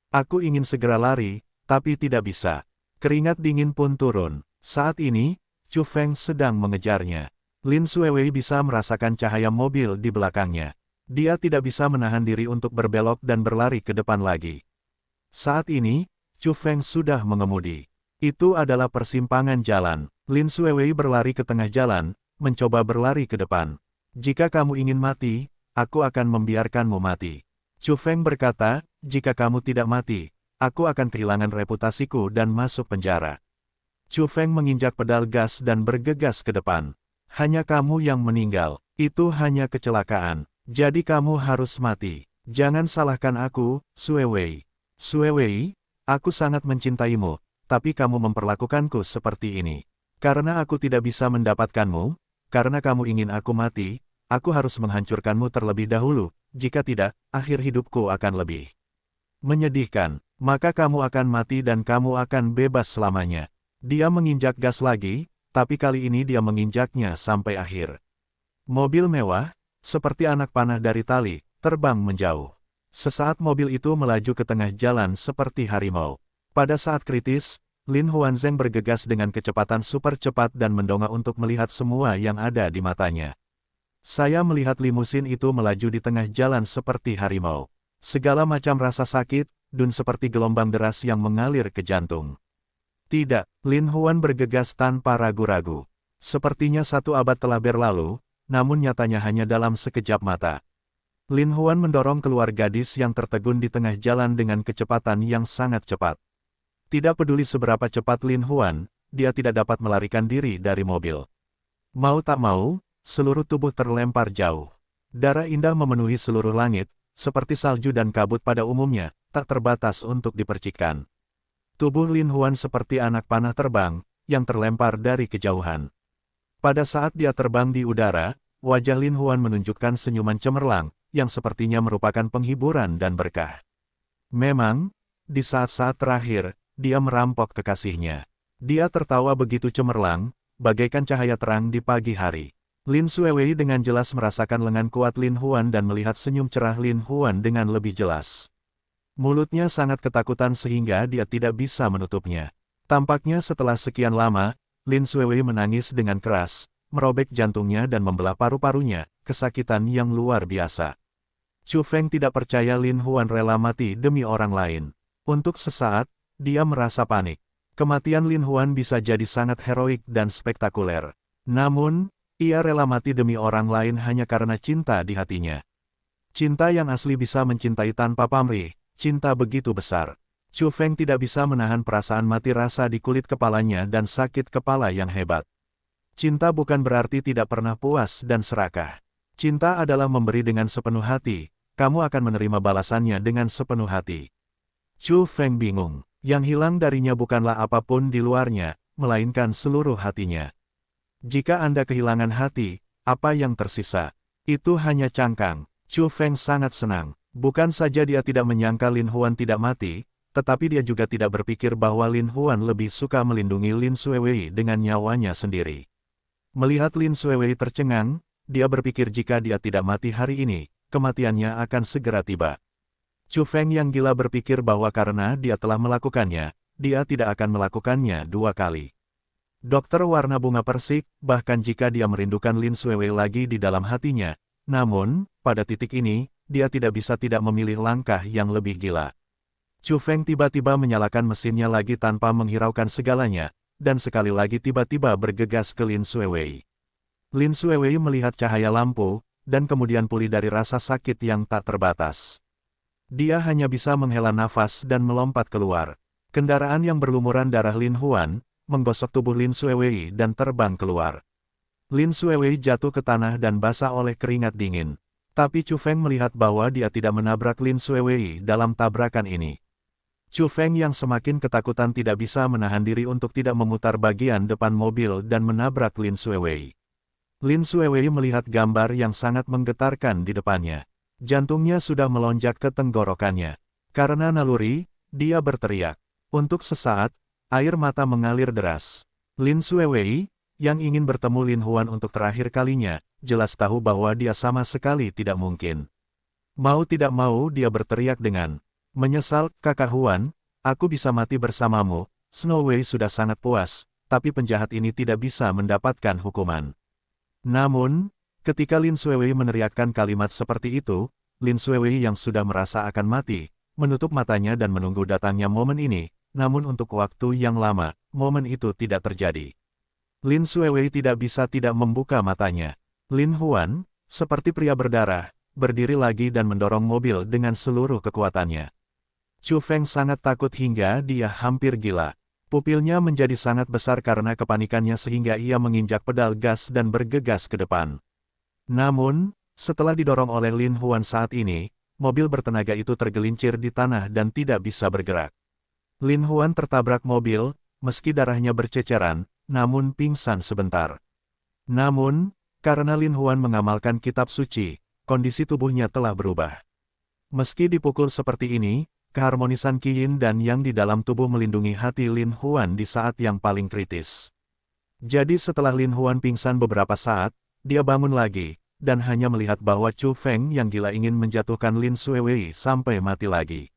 Aku ingin segera lari, tapi tidak bisa. Keringat dingin pun turun. Saat ini, Chu Feng sedang mengejarnya. Lin Xuewei bisa merasakan cahaya mobil di belakangnya. Dia tidak bisa menahan diri untuk berbelok dan berlari ke depan lagi. Saat ini, Chu Feng sudah mengemudi. Itu adalah persimpangan jalan. Lin Xuewei berlari ke tengah jalan, mencoba berlari ke depan. "Jika kamu ingin mati, aku akan membiarkanmu mati." Chu Feng berkata, "Jika kamu tidak mati, aku akan kehilangan reputasiku dan masuk penjara." Chu Feng menginjak pedal gas dan bergegas ke depan. "Hanya kamu yang meninggal. Itu hanya kecelakaan. Jadi kamu harus mati. Jangan salahkan aku, Xuewei. Xuewei, aku sangat mencintaimu, tapi kamu memperlakukanku seperti ini. Karena aku tidak bisa mendapatkanmu, karena kamu ingin aku mati, aku harus menghancurkanmu terlebih dahulu, jika tidak, akhir hidupku akan lebih menyedihkan. Maka kamu akan mati dan kamu akan bebas selamanya." Dia menginjak gas lagi, tapi kali ini dia menginjaknya sampai akhir. Mobil mewah, seperti anak panah dari tali, terbang menjauh. Sesaat mobil itu melaju ke tengah jalan seperti harimau. Pada saat kritis, Lin Huanzheng bergegas dengan kecepatan super cepat dan mendongak untuk melihat semua yang ada di matanya. Saya melihat limusin itu melaju di tengah jalan seperti harimau. Segala macam rasa sakit, dan seperti gelombang deras yang mengalir ke jantung. Tidak, Lin Huan bergegas tanpa ragu-ragu. Sepertinya satu abad telah berlalu, namun nyatanya hanya dalam sekejap mata. Lin Huan mendorong keluar gadis yang tertegun di tengah jalan dengan kecepatan yang sangat cepat. Tidak peduli seberapa cepat Lin Huan, dia tidak dapat melarikan diri dari mobil. Mau tak mau, seluruh tubuh terlempar jauh. Darah indah memenuhi seluruh langit, seperti salju dan kabut pada umumnya, tak terbatas untuk dipercikkan. Tubuh Lin Huan seperti anak panah terbang, yang terlempar dari kejauhan. Pada saat dia terbang di udara, wajah Lin Huan menunjukkan senyuman cemerlang, yang sepertinya merupakan penghiburan dan berkah. Memang, di saat-saat terakhir, dia merampok kekasihnya. Dia tertawa begitu cemerlang, bagaikan cahaya terang di pagi hari. Lin Xuewei dengan jelas merasakan lengan kuat Lin Huan dan melihat senyum cerah Lin Huan dengan lebih jelas. Mulutnya sangat ketakutan sehingga dia tidak bisa menutupnya. Tampaknya setelah sekian lama, Lin Xuewei menangis dengan keras, merobek jantungnya dan membelah paru-parunya, kesakitan yang luar biasa. Chu Feng tidak percaya Lin Huan rela mati demi orang lain. Untuk sesaat, dia merasa panik. Kematian Lin Huan bisa jadi sangat heroik dan spektakuler. Namun, ia rela mati demi orang lain hanya karena cinta di hatinya. Cinta yang asli bisa mencintai tanpa pamrih, cinta begitu besar. Chu Feng tidak bisa menahan perasaan mati rasa di kulit kepalanya dan sakit kepala yang hebat. Cinta bukan berarti tidak pernah puas dan serakah. Cinta adalah memberi dengan sepenuh hati, kamu akan menerima balasannya dengan sepenuh hati. Chu Feng bingung, yang hilang darinya bukanlah apapun di luarnya, melainkan seluruh hatinya. Jika Anda kehilangan hati, apa yang tersisa? Itu hanya cangkang. Chu Feng sangat senang. Bukan saja dia tidak menyangka Lin Huan tidak mati, tetapi dia juga tidak berpikir bahwa Lin Huan lebih suka melindungi Lin Xuewei dengan nyawanya sendiri. Melihat Lin Xuewei tercengang, dia berpikir jika dia tidak mati hari ini, kematiannya akan segera tiba. Chu Feng yang gila berpikir bahwa karena dia telah melakukannya, dia tidak akan melakukannya dua kali. Dokter warna bunga persik, bahkan jika dia merindukan Lin Xuewei lagi di dalam hatinya, namun, pada titik ini, dia tidak bisa tidak memilih langkah yang lebih gila. Chu Feng tiba-tiba menyalakan mesinnya lagi tanpa menghiraukan segalanya, dan sekali lagi tiba-tiba bergegas ke Lin Xuewei. Lin Xuewei melihat cahaya lampu, dan kemudian pulih dari rasa sakit yang tak terbatas. Dia hanya bisa menghela nafas dan melompat keluar. Kendaraan yang berlumuran darah Lin Huan, menggosok tubuh Lin Xuewei dan terbang keluar. Lin Xuewei jatuh ke tanah dan basah oleh keringat dingin. Tapi Chu Feng melihat bahwa dia tidak menabrak Lin Xuewei dalam tabrakan ini. Chu Feng yang semakin ketakutan tidak bisa menahan diri untuk tidak memutar bagian depan mobil dan menabrak Lin Xuewei. Lin Xuewei melihat gambar yang sangat menggetarkan di depannya. Jantungnya sudah melonjak ke tenggorokannya. Karena naluri, dia berteriak. Untuk sesaat, air mata mengalir deras. Lin Xuewei, yang ingin bertemu Lin Huan untuk terakhir kalinya, jelas tahu bahwa dia sama sekali tidak mungkin. Mau tidak mau dia berteriak dengan, "Menyesal, Kakak Huan, aku bisa mati bersamamu, Snow Wei sudah sangat puas, tapi penjahat ini tidak bisa mendapatkan hukuman." Namun, ketika Lin Xuewei meneriakkan kalimat seperti itu, Lin Xuewei yang sudah merasa akan mati, menutup matanya dan menunggu datangnya momen ini. Namun untuk waktu yang lama, momen itu tidak terjadi. Lin Xuewei tidak bisa tidak membuka matanya. Lin Huan, seperti pria berdarah, berdiri lagi dan mendorong mobil dengan seluruh kekuatannya. Chu Feng sangat takut hingga dia hampir gila. Pupilnya menjadi sangat besar karena kepanikannya sehingga ia menginjak pedal gas dan bergegas ke depan. Namun, setelah didorong oleh Lin Huan saat ini, mobil bertenaga itu tergelincir di tanah dan tidak bisa bergerak. Lin Huan tertabrak mobil, meski darahnya berceceran, namun pingsan sebentar. Namun, karena Lin Huan mengamalkan kitab suci, kondisi tubuhnya telah berubah. Meski dipukul seperti ini, keharmonisan Qi Yin dan Yang di dalam tubuh melindungi hati Lin Huan di saat yang paling kritis. Jadi setelah Lin Huan pingsan beberapa saat, dia bangun lagi, dan hanya melihat bahwa Chu Feng yang gila ingin menjatuhkan Lin Xuewei sampai mati lagi.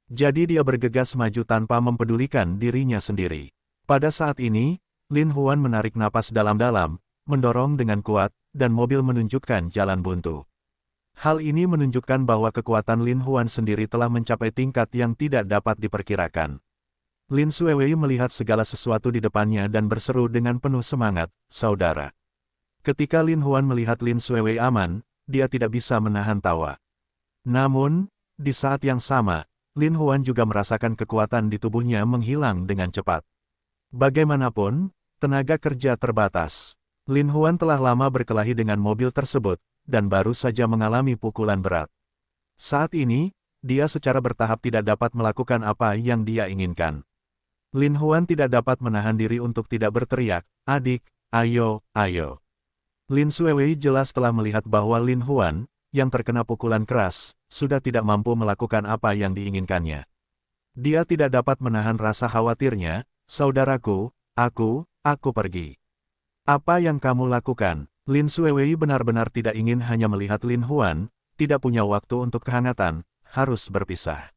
Jadi dia bergegas maju tanpa mempedulikan dirinya sendiri. Pada saat ini, Lin Huan menarik napas dalam-dalam, mendorong dengan kuat, dan mobil menunjukkan jalan buntu. Hal ini menunjukkan bahwa kekuatan Lin Huan sendiri telah mencapai tingkat yang tidak dapat diperkirakan. Lin Xuewei melihat segala sesuatu di depannya dan berseru dengan penuh semangat, "Saudara." Ketika Lin Huan melihat Lin Xuewei aman, dia tidak bisa menahan tawa. Namun, di saat yang sama, Lin Huan juga merasakan kekuatan di tubuhnya menghilang dengan cepat. Bagaimanapun, tenaga kerja terbatas. Lin Huan telah lama berkelahi dengan mobil tersebut, dan baru saja mengalami pukulan berat. Saat ini, dia secara bertahap tidak dapat melakukan apa yang dia inginkan. Lin Huan tidak dapat menahan diri untuk tidak berteriak, "Adik, ayo, ayo." Lin Xuewei jelas telah melihat bahwa Lin Huan, yang terkena pukulan keras, sudah tidak mampu melakukan apa yang diinginkannya. Dia tidak dapat menahan rasa khawatirnya, "Saudaraku, aku pergi." "Apa yang kamu lakukan?" Lin Xuewei benar-benar tidak ingin hanya melihat Lin Huan, tidak punya waktu untuk kehangatan, harus berpisah.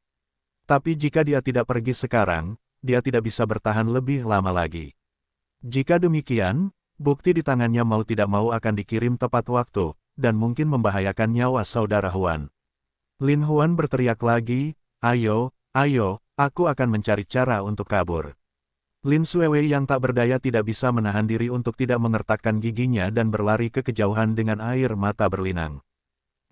Tapi jika dia tidak pergi sekarang, dia tidak bisa bertahan lebih lama lagi. Jika demikian, bukti di tangannya mau tidak mau akan dikirim tepat waktu, dan mungkin membahayakan nyawa saudara Huan. Lin Huan berteriak lagi, "Ayo, ayo, aku akan mencari cara untuk kabur." Lin Xuewei yang tak berdaya tidak bisa menahan diri untuk tidak mengertakkan giginya dan berlari ke kejauhan dengan air mata berlinang.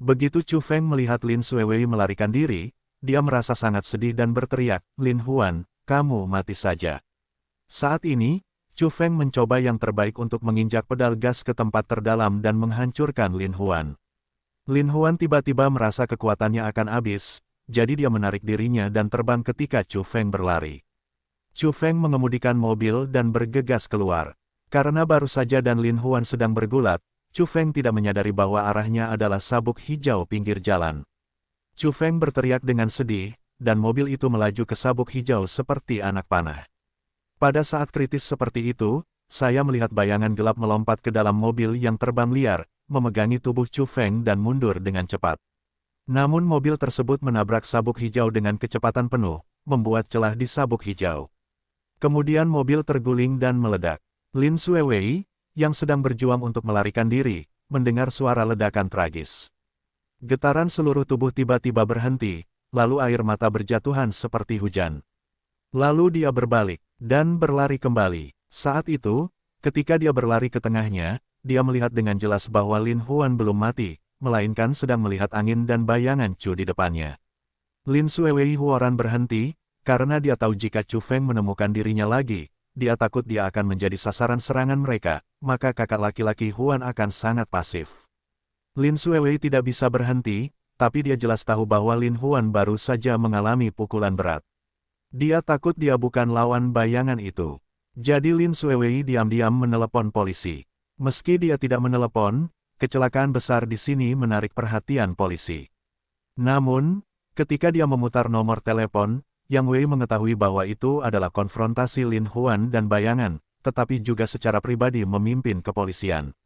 Begitu Chu Feng melihat Lin Xuewei melarikan diri, dia merasa sangat sedih dan berteriak, "Lin Huan, kamu mati saja." Saat ini, Chu Feng mencoba yang terbaik untuk menginjak pedal gas ke tempat terdalam dan menghancurkan Lin Huan. Lin Huan tiba-tiba merasa kekuatannya akan habis, jadi dia menarik dirinya dan terbang ketika Chu Feng berlari. Chu Feng mengemudikan mobil dan bergegas keluar. Karena baru saja dan Lin Huan sedang bergulat, Chu Feng tidak menyadari bahwa arahnya adalah sabuk hijau pinggir jalan. Chu Feng berteriak dengan sedih, dan mobil itu melaju ke sabuk hijau seperti anak panah. Pada saat kritis seperti itu, saya melihat bayangan gelap melompat ke dalam mobil yang terbang liar, memegangi tubuh Chu Feng dan mundur dengan cepat. Namun mobil tersebut menabrak sabuk hijau dengan kecepatan penuh, membuat celah di sabuk hijau. Kemudian mobil terguling dan meledak. Lin Xuewei, yang sedang berjuang untuk melarikan diri, mendengar suara ledakan tragis. Getaran seluruh tubuh tiba-tiba berhenti, lalu air mata berjatuhan seperti hujan. Lalu dia berbalik, dan berlari kembali. Saat itu, ketika dia berlari ke tengahnya, dia melihat dengan jelas bahwa Lin Huan belum mati, melainkan sedang melihat angin dan bayangan Chu di depannya. Lin Xuewei Huoran berhenti, karena dia tahu jika Chu Feng menemukan dirinya lagi, dia takut dia akan menjadi sasaran serangan mereka, maka kakak laki-laki Huan akan sangat pasif. Lin Xuewei tidak bisa berhenti, tapi dia jelas tahu bahwa Lin Huan baru saja mengalami pukulan berat. Dia takut dia bukan lawan bayangan itu. Jadi Lin Xuewei diam-diam menelepon polisi. Meski dia tidak menelepon, kecelakaan besar di sini menarik perhatian polisi. Namun, ketika dia memutar nomor telepon, Yang Wei mengetahui bahwa itu adalah konfrontasi Lin Huan dan bayangan, tetapi juga secara pribadi memimpin kepolisian.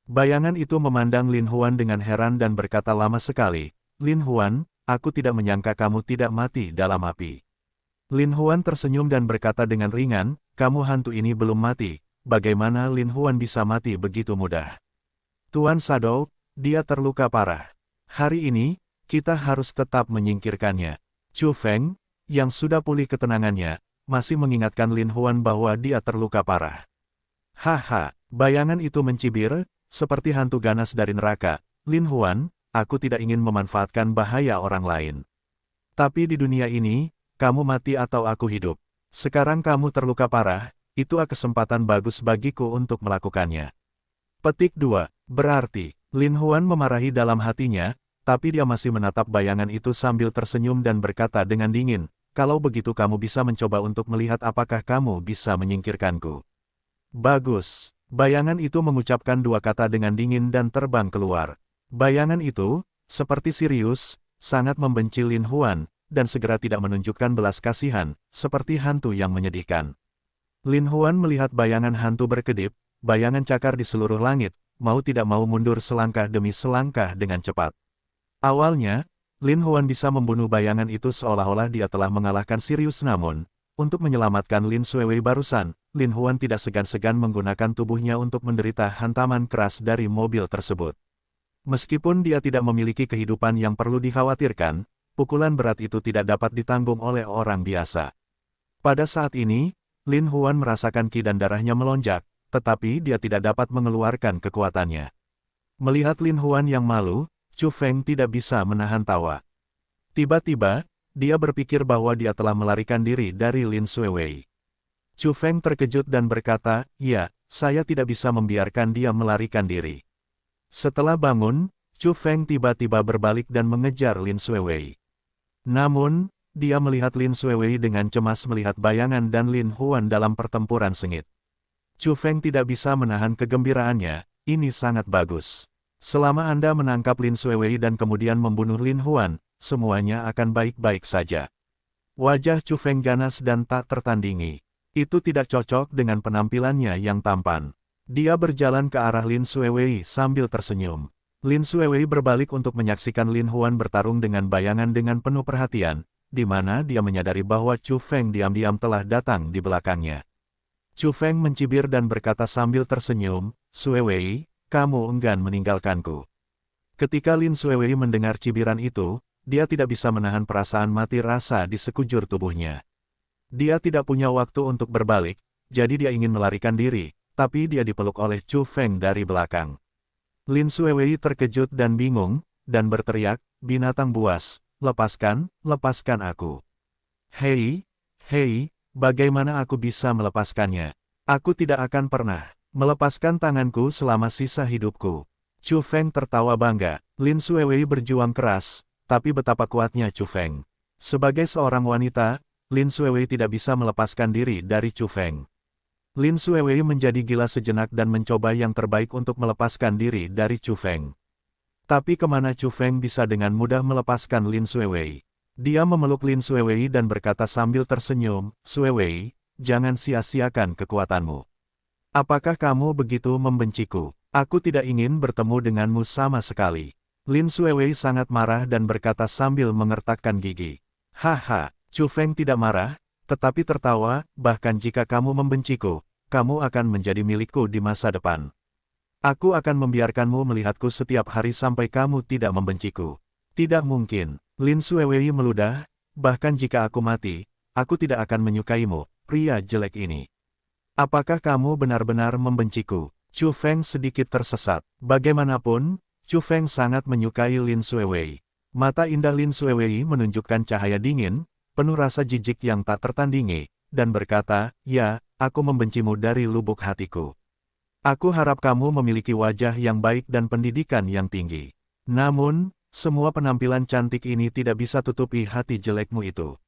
Bayangan itu memandang Lin Huan dengan heran dan berkata lama sekali, "Lin Huan, aku tidak menyangka kamu tidak mati dalam api." Lin Huan tersenyum dan berkata dengan ringan, "Kamu hantu ini belum mati, bagaimana Lin Huan bisa mati begitu mudah?" "Tuan Shadow, dia terluka parah. Hari ini, kita harus tetap menyingkirkannya." Chu Feng, yang sudah pulih ketenangannya, masih mengingatkan Lin Huan bahwa dia terluka parah. "Haha," bayangan itu mencibir, seperti hantu ganas dari neraka. "Lin Huan, aku tidak ingin memanfaatkan bahaya orang lain. Tapi di dunia ini, kamu mati atau aku hidup. Sekarang kamu terluka parah, itu kesempatan bagus bagiku untuk melakukannya." Petik 2. Berarti, Lin Huan memarahi dalam hatinya, tapi dia masih menatap bayangan itu sambil tersenyum dan berkata dengan dingin, "Kalau begitu kamu bisa mencoba untuk melihat apakah kamu bisa menyingkirkanku." "Bagus." Bayangan itu mengucapkan dua kata dengan dingin dan terbang keluar. Bayangan itu, seperti Sirius, sangat membenci Lin Huan, dan segera tidak menunjukkan belas kasihan, seperti hantu yang menyedihkan. Lin Huan melihat bayangan hantu berkedip, bayangan cakar di seluruh langit, mau tidak mau mundur selangkah demi selangkah dengan cepat. Awalnya, Lin Huan bisa membunuh bayangan itu seolah-olah dia telah mengalahkan Sirius, namun, untuk menyelamatkan Lin Xuewei barusan, Lin Huan tidak segan-segan menggunakan tubuhnya untuk menderita hantaman keras dari mobil tersebut. Meskipun dia tidak memiliki kehidupan yang perlu dikhawatirkan, pukulan berat itu tidak dapat ditanggung oleh orang biasa. Pada saat ini, Lin Huan merasakan ki dan darahnya melonjak, tetapi dia tidak dapat mengeluarkan kekuatannya. Melihat Lin Huan yang malu, Chu Feng tidak bisa menahan tawa. Tiba-tiba, dia berpikir bahwa dia telah melarikan diri dari Lin Xuewei. Chu Feng terkejut dan berkata, "Ya, saya tidak bisa membiarkan dia melarikan diri." Setelah bangun, Chu Feng tiba-tiba berbalik dan mengejar Lin Xuewei. Namun, dia melihat Lin Xuewei dengan cemas melihat bayangan dan Lin Huan dalam pertempuran sengit. Chu Feng tidak bisa menahan kegembiraannya, "Ini sangat bagus. Selama Anda menangkap Lin Xuewei dan kemudian membunuh Lin Huan, semuanya akan baik-baik saja." Wajah Chu Feng ganas dan tak tertandingi. Itu tidak cocok dengan penampilannya yang tampan. Dia berjalan ke arah Lin Xuewei sambil tersenyum. Lin Xuewei berbalik untuk menyaksikan Lin Huan bertarung dengan bayangan dengan penuh perhatian, di mana dia menyadari bahwa Chu Feng diam-diam telah datang di belakangnya. Chu Feng mencibir dan berkata sambil tersenyum, "Xuewei, kamu enggan meninggalkanku." Ketika Lin Xuewei mendengar cibiran itu, dia tidak bisa menahan perasaan mati rasa di sekujur tubuhnya. Dia tidak punya waktu untuk berbalik, jadi dia ingin melarikan diri, tapi dia dipeluk oleh Chu Feng dari belakang. Lin Xuewei terkejut dan bingung, dan berteriak, "Binatang buas, lepaskan aku." Hei, bagaimana aku bisa melepaskannya? Aku tidak akan pernah melepaskan tanganku selama sisa hidupku. Chu Feng tertawa bangga. Lin Xuewei berjuang keras, tapi betapa kuatnya Chu Feng. Sebagai seorang wanita, Lin Xuewei tidak bisa melepaskan diri dari Chu Feng. Lin Xuewei menjadi gila sejenak dan mencoba yang terbaik untuk melepaskan diri dari Chu Feng. Tapi kemana Chu Feng bisa dengan mudah melepaskan Lin Xuewei? Dia memeluk Lin Xuewei dan berkata sambil tersenyum, "Xuewei, jangan sia-siakan kekuatanmu. Apakah kamu begitu membenciku? Aku tidak ingin bertemu denganmu sama sekali." Lin Xuewei sangat marah dan berkata sambil mengertakkan gigi. "Haha." Chu Feng tidak marah, tetapi tertawa, "Bahkan jika kamu membenciku, kamu akan menjadi milikku di masa depan. Aku akan membiarkanmu melihatku setiap hari sampai kamu tidak membenciku." "Tidak mungkin." Lin Xuewei meludah, "Bahkan jika aku mati, aku tidak akan menyukaimu, pria jelek ini. Apakah kamu benar-benar membenciku?" Chu Feng sedikit tersesat. Bagaimanapun, Chu Feng sangat menyukai Lin Xuewei. Mata indah Lin Xuewei menunjukkan cahaya dingin, penuh rasa jijik yang tak tertandingi, dan berkata, "Ya, aku membencimu dari lubuk hatiku. Aku harap kamu memiliki wajah yang baik dan pendidikan yang tinggi. Namun, semua penampilan cantik ini tidak bisa tutupi hati jelekmu itu."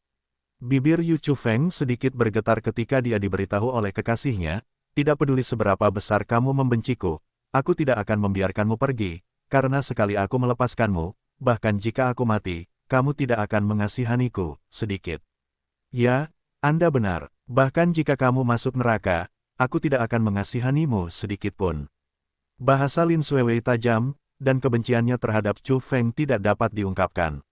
Bibir Yu Chu Feng sedikit bergetar ketika dia diberitahu oleh kekasihnya, "Tidak peduli seberapa besar kamu membenciku, aku tidak akan membiarkanmu pergi, karena sekali aku melepaskanmu, bahkan jika aku mati, kamu tidak akan mengasihaniku sedikit." "Ya, Anda benar. Bahkan jika kamu masuk neraka, aku tidak akan mengasihanimu sedikit pun." Bahasa Lin Xuewei tajam, dan kebenciannya terhadap Chu Feng tidak dapat diungkapkan.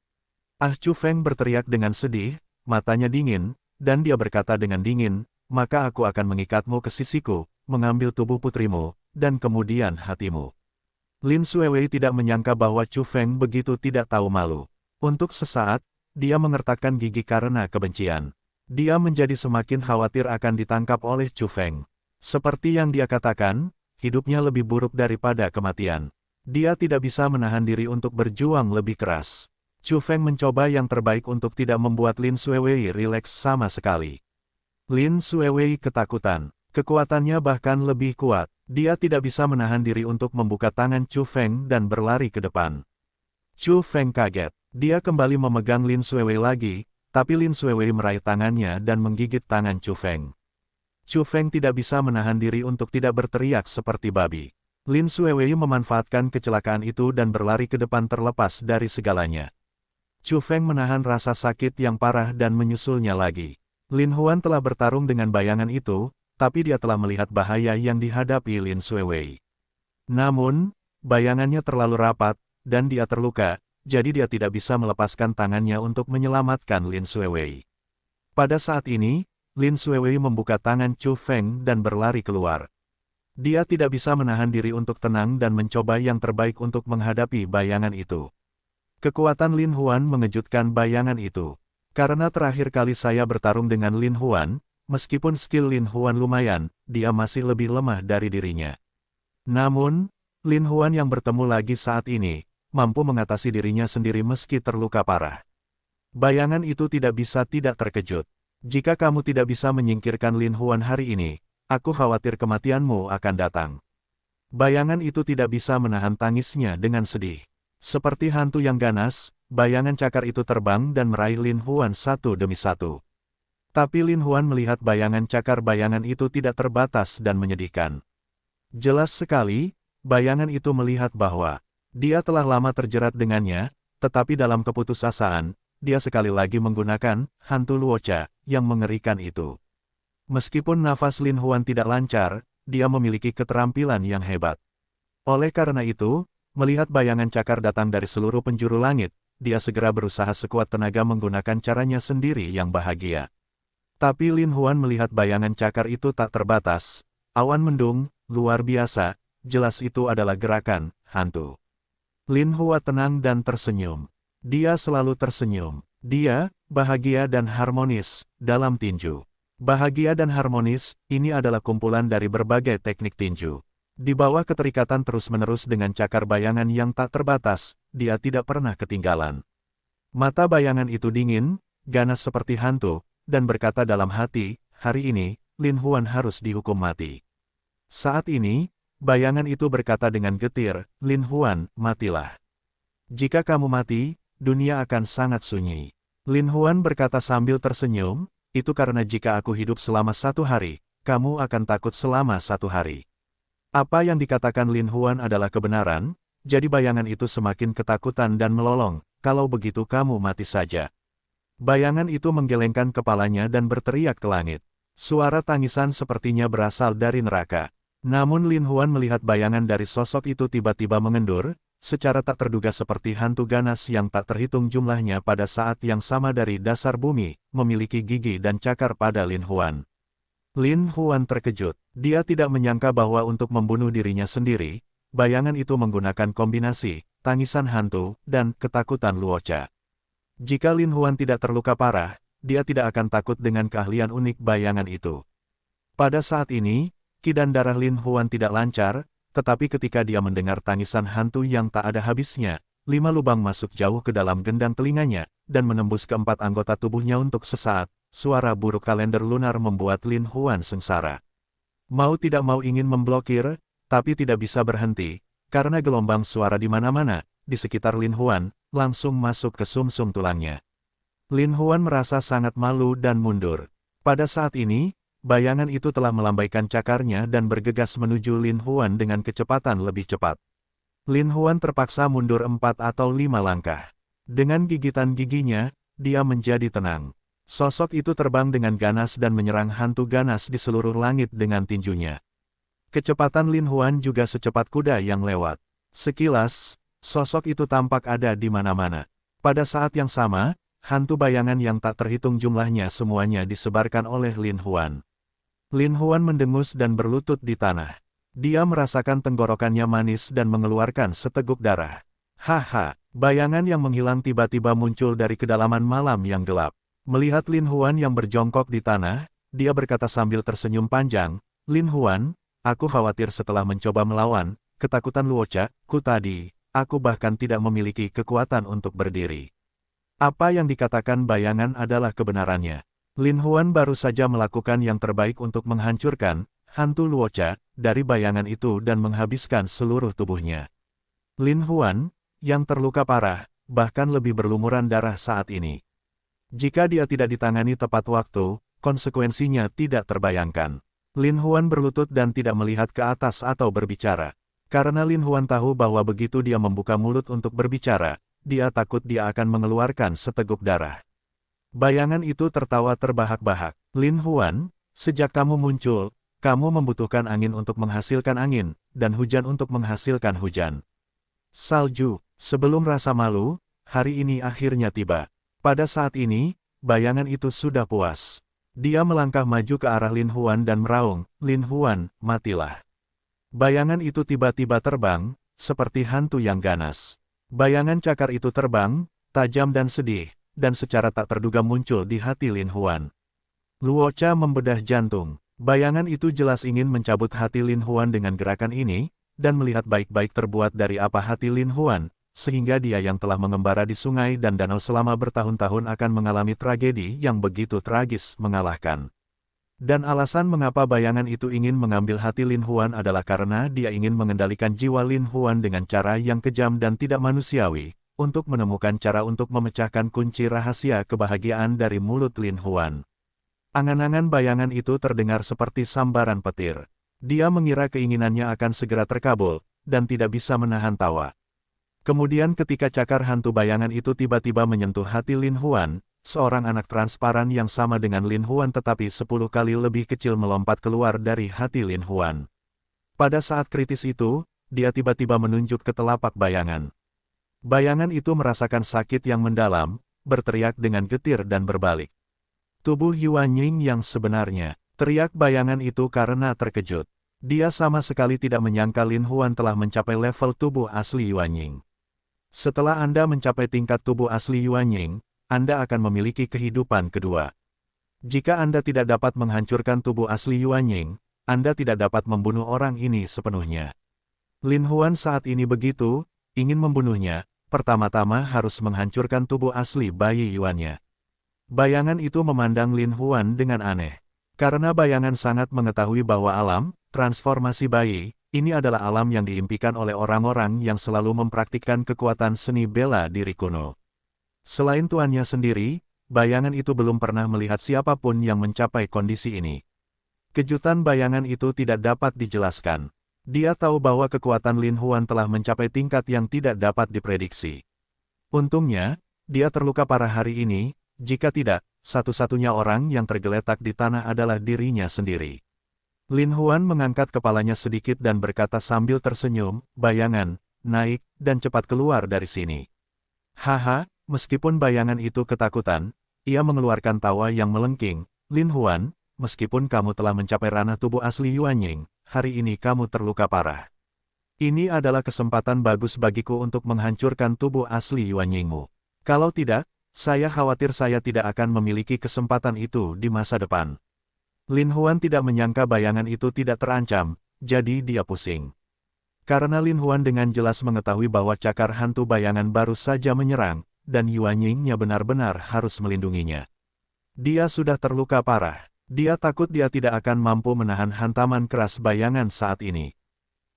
Chu Feng berteriak dengan sedih, matanya dingin, dan dia berkata dengan dingin, "Maka aku akan mengikatmu ke sisiku, mengambil tubuh putrimu, dan kemudian hatimu." Lin Xuewei tidak menyangka bahwa Chu Feng begitu tidak tahu malu. Untuk sesaat, dia mengertakkan gigi karena kebencian. Dia menjadi semakin khawatir akan ditangkap oleh Chu Feng. Seperti yang dia katakan, hidupnya lebih buruk daripada kematian. Dia tidak bisa menahan diri untuk berjuang lebih keras. Chu Feng mencoba yang terbaik untuk tidak membuat Lin Xuewei rileks sama sekali. Lin Xuewei ketakutan. Kekuatannya bahkan lebih kuat. Dia tidak bisa menahan diri untuk membuka tangan Chu Feng dan berlari ke depan. Chu Feng kaget. Dia kembali memegang Lin Xuewei lagi, tapi Lin Xuewei meraih tangannya dan menggigit tangan Chu Feng. Chu Feng tidak bisa menahan diri untuk tidak berteriak seperti babi. Lin Xuewei memanfaatkan kecelakaan itu dan berlari ke depan terlepas dari segalanya. Chu Feng menahan rasa sakit yang parah dan menyusulnya lagi. Lin Huan telah bertarung dengan bayangan itu, tapi dia telah melihat bahaya yang dihadapi Lin Xuewei. Namun, bayangannya terlalu rapat, dan dia terluka, jadi dia tidak bisa melepaskan tangannya untuk menyelamatkan Lin Xuewei. Pada saat ini, Lin Xuewei membuka tangan Chu Feng dan berlari keluar. Dia tidak bisa menahan diri untuk tenang dan mencoba yang terbaik untuk menghadapi bayangan itu. Kekuatan Lin Huan mengejutkan bayangan itu. Karena terakhir kali saya bertarung dengan Lin Huan, meskipun skill Lin Huan lumayan, dia masih lebih lemah dari dirinya. Namun, Lin Huan yang bertemu lagi saat ini, mampu mengatasi dirinya sendiri meski terluka parah. Bayangan itu tidak bisa tidak terkejut. "Jika kamu tidak bisa menyingkirkan Lin Huan hari ini, aku khawatir kematianmu akan datang." Bayangan itu tidak bisa menahan tangisnya dengan sedih. Seperti hantu yang ganas, bayangan cakar itu terbang dan meraih Lin Huan satu demi satu. Tapi Lin Huan melihat bayangan cakar bayangan itu tidak terbatas dan menyedihkan. Jelas sekali, bayangan itu melihat bahwa dia telah lama terjerat dengannya, tetapi dalam keputusasaan, dia sekali lagi menggunakan hantu Luocha yang mengerikan itu. Meskipun nafas Lin Huan tidak lancar, dia memiliki keterampilan yang hebat. Oleh karena itu, melihat bayangan cakar datang dari seluruh penjuru langit, dia segera berusaha sekuat tenaga menggunakan caranya sendiri yang bahagia. Tapi Lin Huan melihat bayangan cakar itu tak terbatas. Awan mendung, luar biasa, jelas itu adalah gerakan hantu. Lin Huan tenang dan tersenyum. Dia selalu tersenyum. Dia bahagia dan harmonis dalam tinju. Bahagia dan harmonis, ini adalah kumpulan dari berbagai teknik tinju. Di bawah keterikatan terus-menerus dengan cakar bayangan yang tak terbatas, dia tidak pernah ketinggalan. Mata bayangan itu dingin, ganas seperti hantu, dan berkata dalam hati, hari ini, Lin Huan harus dihukum mati. Saat ini, bayangan itu berkata dengan getir, Lin Huan, matilah. Jika kamu mati, dunia akan sangat sunyi. Lin Huan berkata sambil tersenyum, itu karena jika aku hidup selama 1 hari, kamu akan takut selama 1 hari. Apa yang dikatakan Lin Huan adalah kebenaran, jadi bayangan itu semakin ketakutan dan melolong, kalau begitu kamu mati saja. Bayangan itu menggelengkan kepalanya dan berteriak ke langit. Suara tangisan sepertinya berasal dari neraka. Namun Lin Huan melihat bayangan dari sosok itu tiba-tiba mengendur, secara tak terduga seperti hantu ganas yang tak terhitung jumlahnya pada saat yang sama dari dasar bumi, memiliki gigi dan cakar pada Lin Huan. Lin Huan terkejut. Dia tidak menyangka bahwa untuk membunuh dirinya sendiri, bayangan itu menggunakan kombinasi tangisan hantu dan ketakutan Luocha. Jika Lin Huan tidak terluka parah, dia tidak akan takut dengan keahlian unik bayangan itu. Pada saat ini, ki dan darah Lin Huan tidak lancar, tetapi ketika dia mendengar tangisan hantu yang tak ada habisnya, 5 lubang masuk jauh ke dalam gendang telinganya, dan menembus ke-4 anggota tubuhnya untuk sesaat. Suara buruk kalender lunar membuat Lin Huan sengsara. Mau tidak mau ingin memblokir, tapi tidak bisa berhenti, karena gelombang suara di mana-mana, di sekitar Lin Huan, langsung masuk ke sumsum tulangnya. Lin Huan merasa sangat malu dan mundur. Pada saat ini, bayangan itu telah melambaikan cakarnya dan bergegas menuju Lin Huan dengan kecepatan lebih cepat. Lin Huan terpaksa mundur 4 atau 5 langkah. Dengan gigitan giginya, dia menjadi tenang. Sosok itu terbang dengan ganas dan menyerang hantu ganas di seluruh langit dengan tinjunya. Kecepatan Lin Huan juga secepat kuda yang lewat. Sekilas, sosok itu tampak ada di mana-mana. Pada saat yang sama, hantu bayangan yang tak terhitung jumlahnya semuanya disebarkan oleh Lin Huan. Lin Huan mendengus dan berlutut di tanah. Dia merasakan tenggorokannya manis dan mengeluarkan seteguk darah. Haha, bayangan yang menghilang tiba-tiba muncul dari kedalaman malam yang gelap. Melihat Lin Huan yang berjongkok di tanah, dia berkata sambil tersenyum panjang, Lin Huan, aku khawatir setelah mencoba melawan ketakutan Luocha, ku tadi, aku bahkan tidak memiliki kekuatan untuk berdiri. Apa yang dikatakan bayangan adalah kebenarannya. Lin Huan baru saja melakukan yang terbaik untuk menghancurkan hantu Luocha dari bayangan itu dan menghabiskan seluruh tubuhnya. Lin Huan, yang terluka parah, bahkan lebih berlumuran darah saat ini. Jika dia tidak ditangani tepat waktu, konsekuensinya tidak terbayangkan. Lin Huan berlutut dan tidak melihat ke atas atau berbicara. Karena Lin Huan tahu bahwa begitu dia membuka mulut untuk berbicara, dia takut dia akan mengeluarkan seteguk darah. Bayangan itu tertawa terbahak-bahak. Lin Huan, sejak kamu muncul, kamu membutuhkan angin untuk menghasilkan angin, dan hujan untuk menghasilkan hujan. Salju, sebelum rasa malu, hari ini akhirnya tiba. Pada saat ini, bayangan itu sudah puas. Dia melangkah maju ke arah Lin Huan dan meraung, Lin Huan, matilah. Bayangan itu tiba-tiba terbang, seperti hantu yang ganas. Bayangan cakar itu terbang, tajam dan sedih, dan secara tak terduga muncul di hati Lin Huan. Luocha membedah jantung. Bayangan itu jelas ingin mencabut hati Lin Huan dengan gerakan ini, dan melihat baik-baik terbuat dari apa hati Lin Huan, sehingga dia yang telah mengembara di sungai dan danau selama bertahun-tahun akan mengalami tragedi yang begitu tragis mengalahkan. Dan alasan mengapa bayangan itu ingin mengambil hati Lin Huan adalah karena dia ingin mengendalikan jiwa Lin Huan dengan cara yang kejam dan tidak manusiawi, untuk menemukan cara untuk memecahkan kunci rahasia kebahagiaan dari mulut Lin Huan. Angan-angan bayangan itu terdengar seperti sambaran petir. Dia mengira keinginannya akan segera terkabul, dan tidak bisa menahan tawa. Kemudian ketika cakar hantu bayangan itu tiba-tiba menyentuh hati Lin Huan, seorang anak transparan yang sama dengan Lin Huan tetapi 10 kali lebih kecil melompat keluar dari hati Lin Huan. Pada saat kritis itu, dia tiba-tiba menunjuk ke telapak bayangan. Bayangan itu merasakan sakit yang mendalam, berteriak dengan getir dan berbalik. Tubuh Yuan Ying yang sebenarnya, teriak bayangan itu karena terkejut. Dia sama sekali tidak menyangka Lin Huan telah mencapai level tubuh asli Yuan Ying. Setelah Anda mencapai tingkat tubuh asli Yuan Ying, Anda akan memiliki kehidupan kedua. Jika Anda tidak dapat menghancurkan tubuh asli Yuan Ying, Anda tidak dapat membunuh orang ini sepenuhnya. Lin Huan saat ini begitu, ingin membunuhnya, pertama-tama harus menghancurkan tubuh asli bayi Yuannya. Bayangan itu memandang Lin Huan dengan aneh. Karena bayangan sangat mengetahui bahwa alam, transformasi bayi, ini adalah alam yang diimpikan oleh orang-orang yang selalu mempraktikkan kekuatan seni bela diri kuno. Selain tuannya sendiri, bayangan itu belum pernah melihat siapapun yang mencapai kondisi ini. Kejutan bayangan itu tidak dapat dijelaskan. Dia tahu bahwa kekuatan Lin Huan telah mencapai tingkat yang tidak dapat diprediksi. Untungnya, dia terluka parah hari ini, jika tidak, satu-satunya orang yang tergeletak di tanah adalah dirinya sendiri. Lin Huan mengangkat kepalanya sedikit dan berkata sambil tersenyum, "Bayangan, naik, dan cepat keluar dari sini." Haha. Meskipun bayangan itu ketakutan, ia mengeluarkan tawa yang melengking. "Lin Huan, meskipun kamu telah mencapai ranah tubuh asli Yuan Ying, hari ini kamu terluka parah. Ini adalah kesempatan bagus bagiku untuk menghancurkan tubuh asli Yuan Yingmu. Kalau tidak, saya khawatir saya tidak akan memiliki kesempatan itu di masa depan." Lin Huan tidak menyangka bayangan itu tidak terancam, jadi dia pusing. Karena Lin Huan dengan jelas mengetahui bahwa cakar hantu bayangan baru saja menyerang, dan Yuan Ying-nya benar-benar harus melindunginya. Dia sudah terluka parah. Dia takut dia tidak akan mampu menahan hantaman keras bayangan saat ini.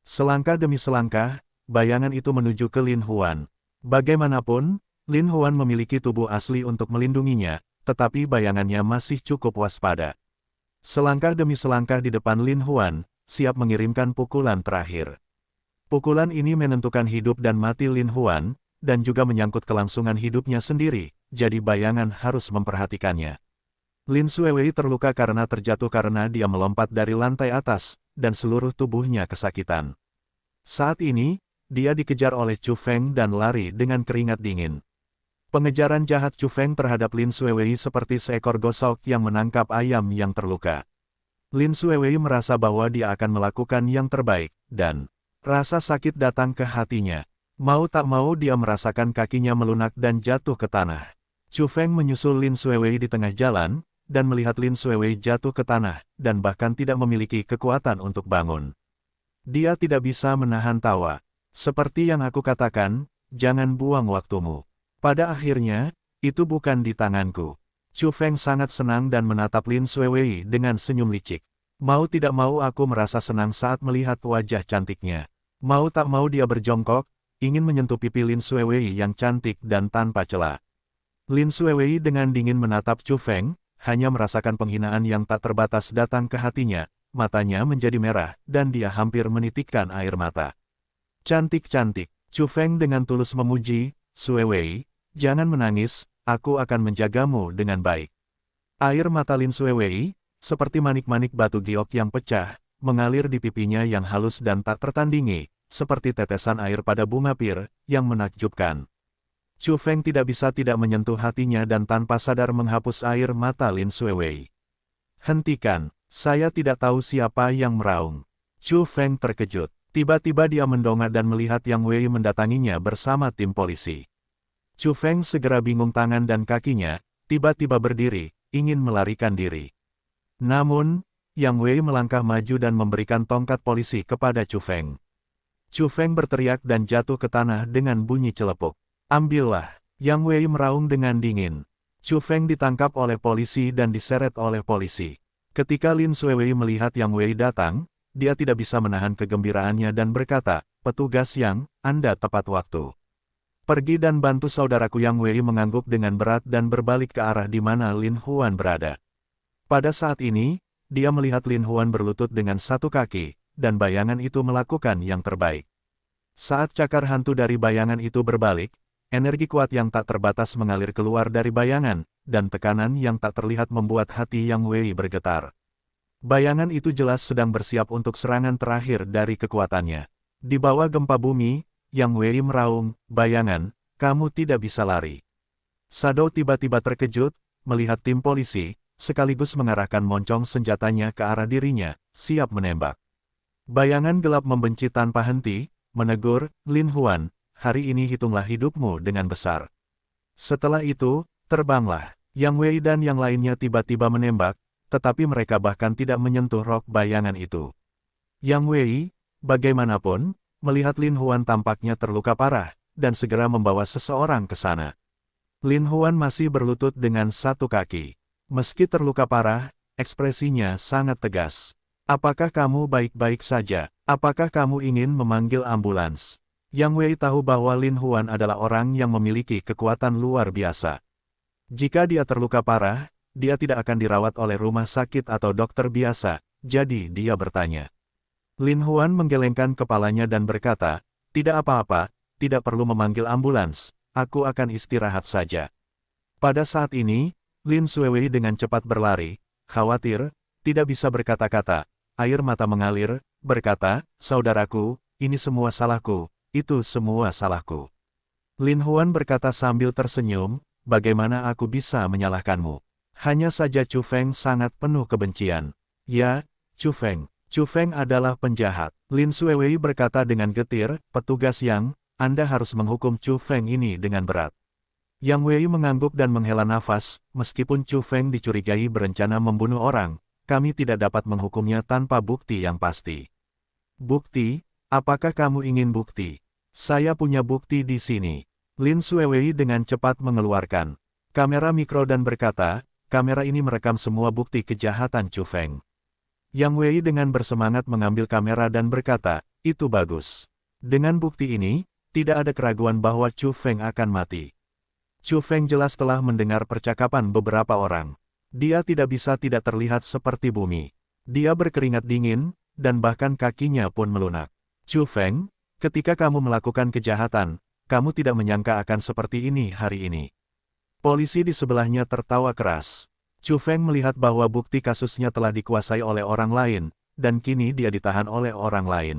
Selangkah demi selangkah, bayangan itu menuju ke Lin Huan. Bagaimanapun, Lin Huan memiliki tubuh asli untuk melindunginya, tetapi bayangannya masih cukup waspada. Selangkah demi selangkah di depan Lin Huan, siap mengirimkan pukulan terakhir. Pukulan ini menentukan hidup dan mati Lin Huan, dan juga menyangkut kelangsungan hidupnya sendiri, jadi bayangan harus memperhatikannya. Lin Xuewei terluka karena terjatuh karena dia melompat dari lantai atas, dan seluruh tubuhnya kesakitan. Saat ini, dia dikejar oleh Chu Feng dan lari dengan keringat dingin. Pengejaran jahat Chu Feng terhadap Lin Xuewei seperti seekor gosok yang menangkap ayam yang terluka. Lin Xuewei merasa bahwa dia akan melakukan yang terbaik, dan rasa sakit datang ke hatinya. Mau tak mau dia merasakan kakinya melunak dan jatuh ke tanah. Chu Feng menyusul Lin Xuewei di tengah jalan, dan melihat Lin Xuewei jatuh ke tanah, dan bahkan tidak memiliki kekuatan untuk bangun. Dia tidak bisa menahan tawa. "Seperti yang aku katakan, jangan buang waktumu. Pada akhirnya, itu bukan di tanganku." Chu Feng sangat senang dan menatap Lin Xuewei dengan senyum licik. Mau tidak mau aku merasa senang saat melihat wajah cantiknya. Mau tak mau dia berjongkok, ingin menyentuh pipi Lin Xuewei yang cantik dan tanpa celah. Lin Xuewei dengan dingin menatap Chu Feng, hanya merasakan penghinaan yang tak terbatas datang ke hatinya, matanya menjadi merah, dan dia hampir menitikkan air mata. "Cantik-cantik," Chu Feng dengan tulus memuji, "Xuewei, jangan menangis, aku akan menjagamu dengan baik." Air mata Lin Xuewei, seperti manik-manik batu giok yang pecah, mengalir di pipinya yang halus dan tak tertandingi, seperti tetesan air pada bunga pir, yang menakjubkan. Chu Feng tidak bisa tidak menyentuh hatinya dan tanpa sadar menghapus air mata Lin Xuewei. "Hentikan, saya tidak tahu siapa yang meraung." Chu Feng terkejut. Tiba-tiba dia mendongak dan melihat Yang Wei mendatanginya bersama tim polisi. Chu Feng segera bingung tangan dan kakinya, tiba-tiba berdiri, ingin melarikan diri. Namun, Yang Wei melangkah maju dan memberikan tongkat polisi kepada Chu Feng. Chu Feng berteriak dan jatuh ke tanah dengan bunyi celepuk. "Ambillah!" Yang Wei meraung dengan dingin. Chu Feng ditangkap oleh polisi dan diseret oleh polisi. Ketika Lin Xuewei melihat Yang Wei datang, dia tidak bisa menahan kegembiraannya dan berkata, "Petugas Yang, Anda tepat waktu. Pergi dan bantu saudaraku." Yang Wei mengangguk dengan berat dan berbalik ke arah di mana Lin Huan berada. Pada saat ini, dia melihat Lin Huan berlutut dengan satu kaki, dan bayangan itu melakukan yang terbaik. Saat cakar hantu dari bayangan itu berbalik, Energi kuat yang tak terbatas mengalir keluar dari bayangan, dan tekanan yang tak terlihat membuat hati Yang Wei bergetar. Bayangan itu jelas sedang bersiap untuk serangan terakhir dari kekuatannya. Di bawah gempa bumi, Yang Wei meraung, "Bayangan, kamu tidak bisa lari." Shadow tiba-tiba terkejut, melihat tim polisi, sekaligus mengarahkan moncong senjatanya ke arah dirinya, siap menembak. Bayangan gelap membenci tanpa henti, menegur, "Lin Huan, hari ini hitunglah hidupmu dengan besar." Setelah itu, terbanglah. Yang Wei dan yang lainnya tiba-tiba menembak, tetapi mereka bahkan tidak menyentuh rok bayangan itu. Yang Wei, bagaimanapun, melihat Lin Huan tampaknya terluka parah, dan segera membawa seseorang ke sana. Lin Huan masih berlutut dengan satu kaki. Meski terluka parah, ekspresinya sangat tegas. "Apakah kamu baik-baik saja? Apakah kamu ingin memanggil ambulans?" Yang Wei tahu bahwa Lin Huan adalah orang yang memiliki kekuatan luar biasa. Jika dia terluka parah, dia tidak akan dirawat oleh rumah sakit atau dokter biasa, jadi dia bertanya. Lin Huan menggelengkan kepalanya dan berkata, "Tidak apa-apa, tidak perlu memanggil ambulans, aku akan istirahat saja." Pada saat ini, Lin Xuewei dengan cepat berlari, khawatir, tidak bisa berkata-kata, air mata mengalir, berkata, "Saudaraku, ini semua salahku, itu semua salahku." Lin Huan berkata sambil tersenyum, "Bagaimana aku bisa menyalahkanmu? Hanya saja Chu Feng sangat penuh kebencian." "Ya, Chu Feng. Chu Feng adalah penjahat." Lin Xuewei berkata dengan getir, "Petugas Yang, Anda harus menghukum Chu Feng ini dengan berat." Yang Wei mengangguk dan menghela nafas, "Meskipun Chu Feng dicurigai berencana membunuh orang, kami tidak dapat menghukumnya tanpa bukti yang pasti." "Bukti? Apakah kamu ingin bukti?" "Saya punya bukti di sini." Lin Xuewei dengan cepat mengeluarkan kamera mikro dan berkata, "Kamera ini merekam semua bukti kejahatan Chu Feng." Yang Wei dengan bersemangat mengambil kamera dan berkata, "Itu bagus. Dengan bukti ini, tidak ada keraguan bahwa Chu Feng akan mati." Chu Feng jelas telah mendengar percakapan beberapa orang. Dia tidak bisa tidak terlihat seperti bumi. Dia berkeringat dingin, dan bahkan kakinya pun melunak. "Chu Feng, ketika kamu melakukan kejahatan, kamu tidak menyangka akan seperti ini hari ini." Polisi di sebelahnya tertawa keras. Chu Feng melihat bahwa bukti kasusnya telah dikuasai oleh orang lain, dan kini dia ditahan oleh orang lain.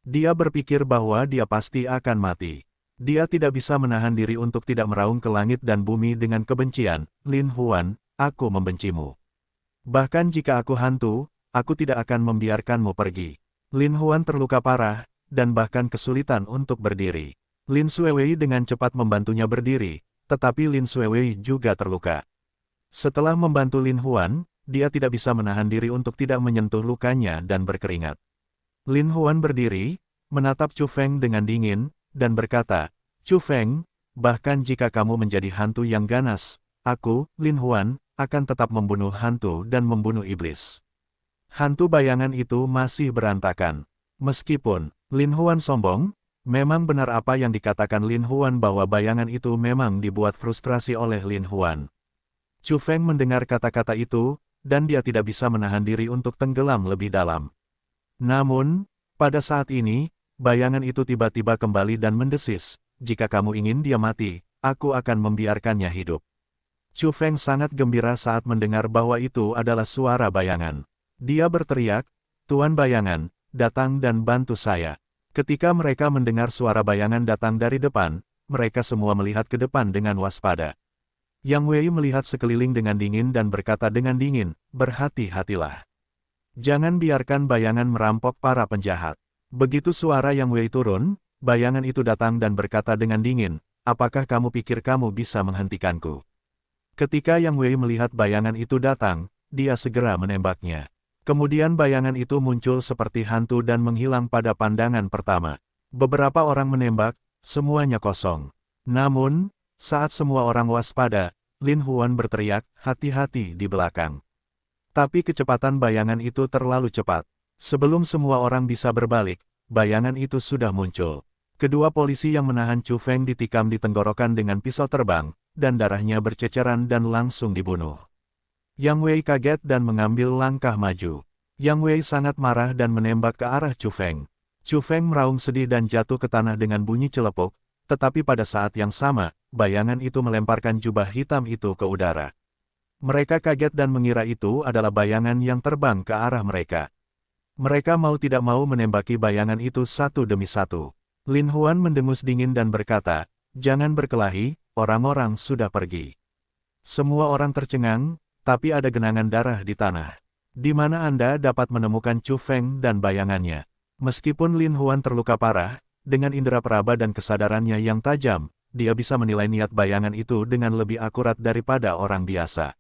Dia berpikir bahwa dia pasti akan mati. Dia tidak bisa menahan diri untuk tidak meraung ke langit dan bumi dengan kebencian. "Lin Huan, aku membencimu. Bahkan jika aku hantu, aku tidak akan membiarkanmu pergi." Lin Huan terluka parah, dan bahkan kesulitan untuk berdiri. Lin Xuewei dengan cepat membantunya berdiri, tetapi Lin Xuewei juga terluka. Setelah membantu Lin Huan, dia tidak bisa menahan diri untuk tidak menyentuh lukanya dan berkeringat. Lin Huan berdiri, menatap Chu Feng dengan dingin, dan berkata, "Chu Feng, bahkan jika kamu menjadi hantu yang ganas, aku, Lin Huan, akan tetap membunuh hantu dan membunuh iblis." Hantu bayangan itu masih berantakan. Meskipun Lin Huan sombong, memang benar apa yang dikatakan Lin Huan bahwa bayangan itu memang dibuat frustrasi oleh Lin Huan. Chu Feng mendengar kata-kata itu, dan dia tidak bisa menahan diri untuk tenggelam lebih dalam. Namun, pada saat ini, bayangan itu tiba-tiba kembali dan mendesis, "Jika kamu ingin dia mati, aku akan membiarkannya hidup." Chu Feng sangat gembira saat mendengar bahwa itu adalah suara bayangan. Dia berteriak, "Tuan Bayangan, datang dan bantu saya." Ketika mereka mendengar suara bayangan datang dari depan, mereka semua melihat ke depan dengan waspada. Yang Wei melihat sekeliling dengan dingin dan berkata dengan dingin, "Berhati-hatilah. Jangan biarkan bayangan merampok para penjahat." Begitu suara Yang Wei turun, bayangan itu datang dan berkata dengan dingin, "Apakah kamu pikir kamu bisa menghentikanku?" Ketika Yang Wei melihat bayangan itu datang, dia segera menembaknya. Kemudian bayangan itu muncul seperti hantu dan menghilang pada pandangan pertama. Beberapa orang menembak, semuanya kosong. Namun, saat semua orang waspada, Lin Huan berteriak, "Hati-hati di belakang." Tapi kecepatan bayangan itu terlalu cepat. Sebelum semua orang bisa berbalik, bayangan itu sudah muncul. Kedua polisi yang menahan Chu Feng ditikam di tenggorokan dengan pisau terbang, dan darahnya berceceran dan langsung dibunuh. Yang Wei kaget dan mengambil langkah maju. Yang Wei sangat marah dan menembak ke arah Chu Feng. Chu Feng meraung sedih dan jatuh ke tanah dengan bunyi celepuk, tetapi pada saat yang sama, bayangan itu melemparkan jubah hitam itu ke udara. Mereka kaget dan mengira itu adalah bayangan yang terbang ke arah mereka. Mereka mau tidak mau menembaki bayangan itu satu demi satu. Lin Huan mendengus dingin dan berkata, "Jangan berkelahi, orang-orang sudah pergi." Semua orang tercengang, tapi ada genangan darah di tanah. Di mana Anda dapat menemukan Chu Feng dan bayangannya? Meskipun Lin Huan terluka parah, dengan indera peraba dan kesadarannya yang tajam, dia bisa menilai niat bayangan itu dengan lebih akurat daripada orang biasa.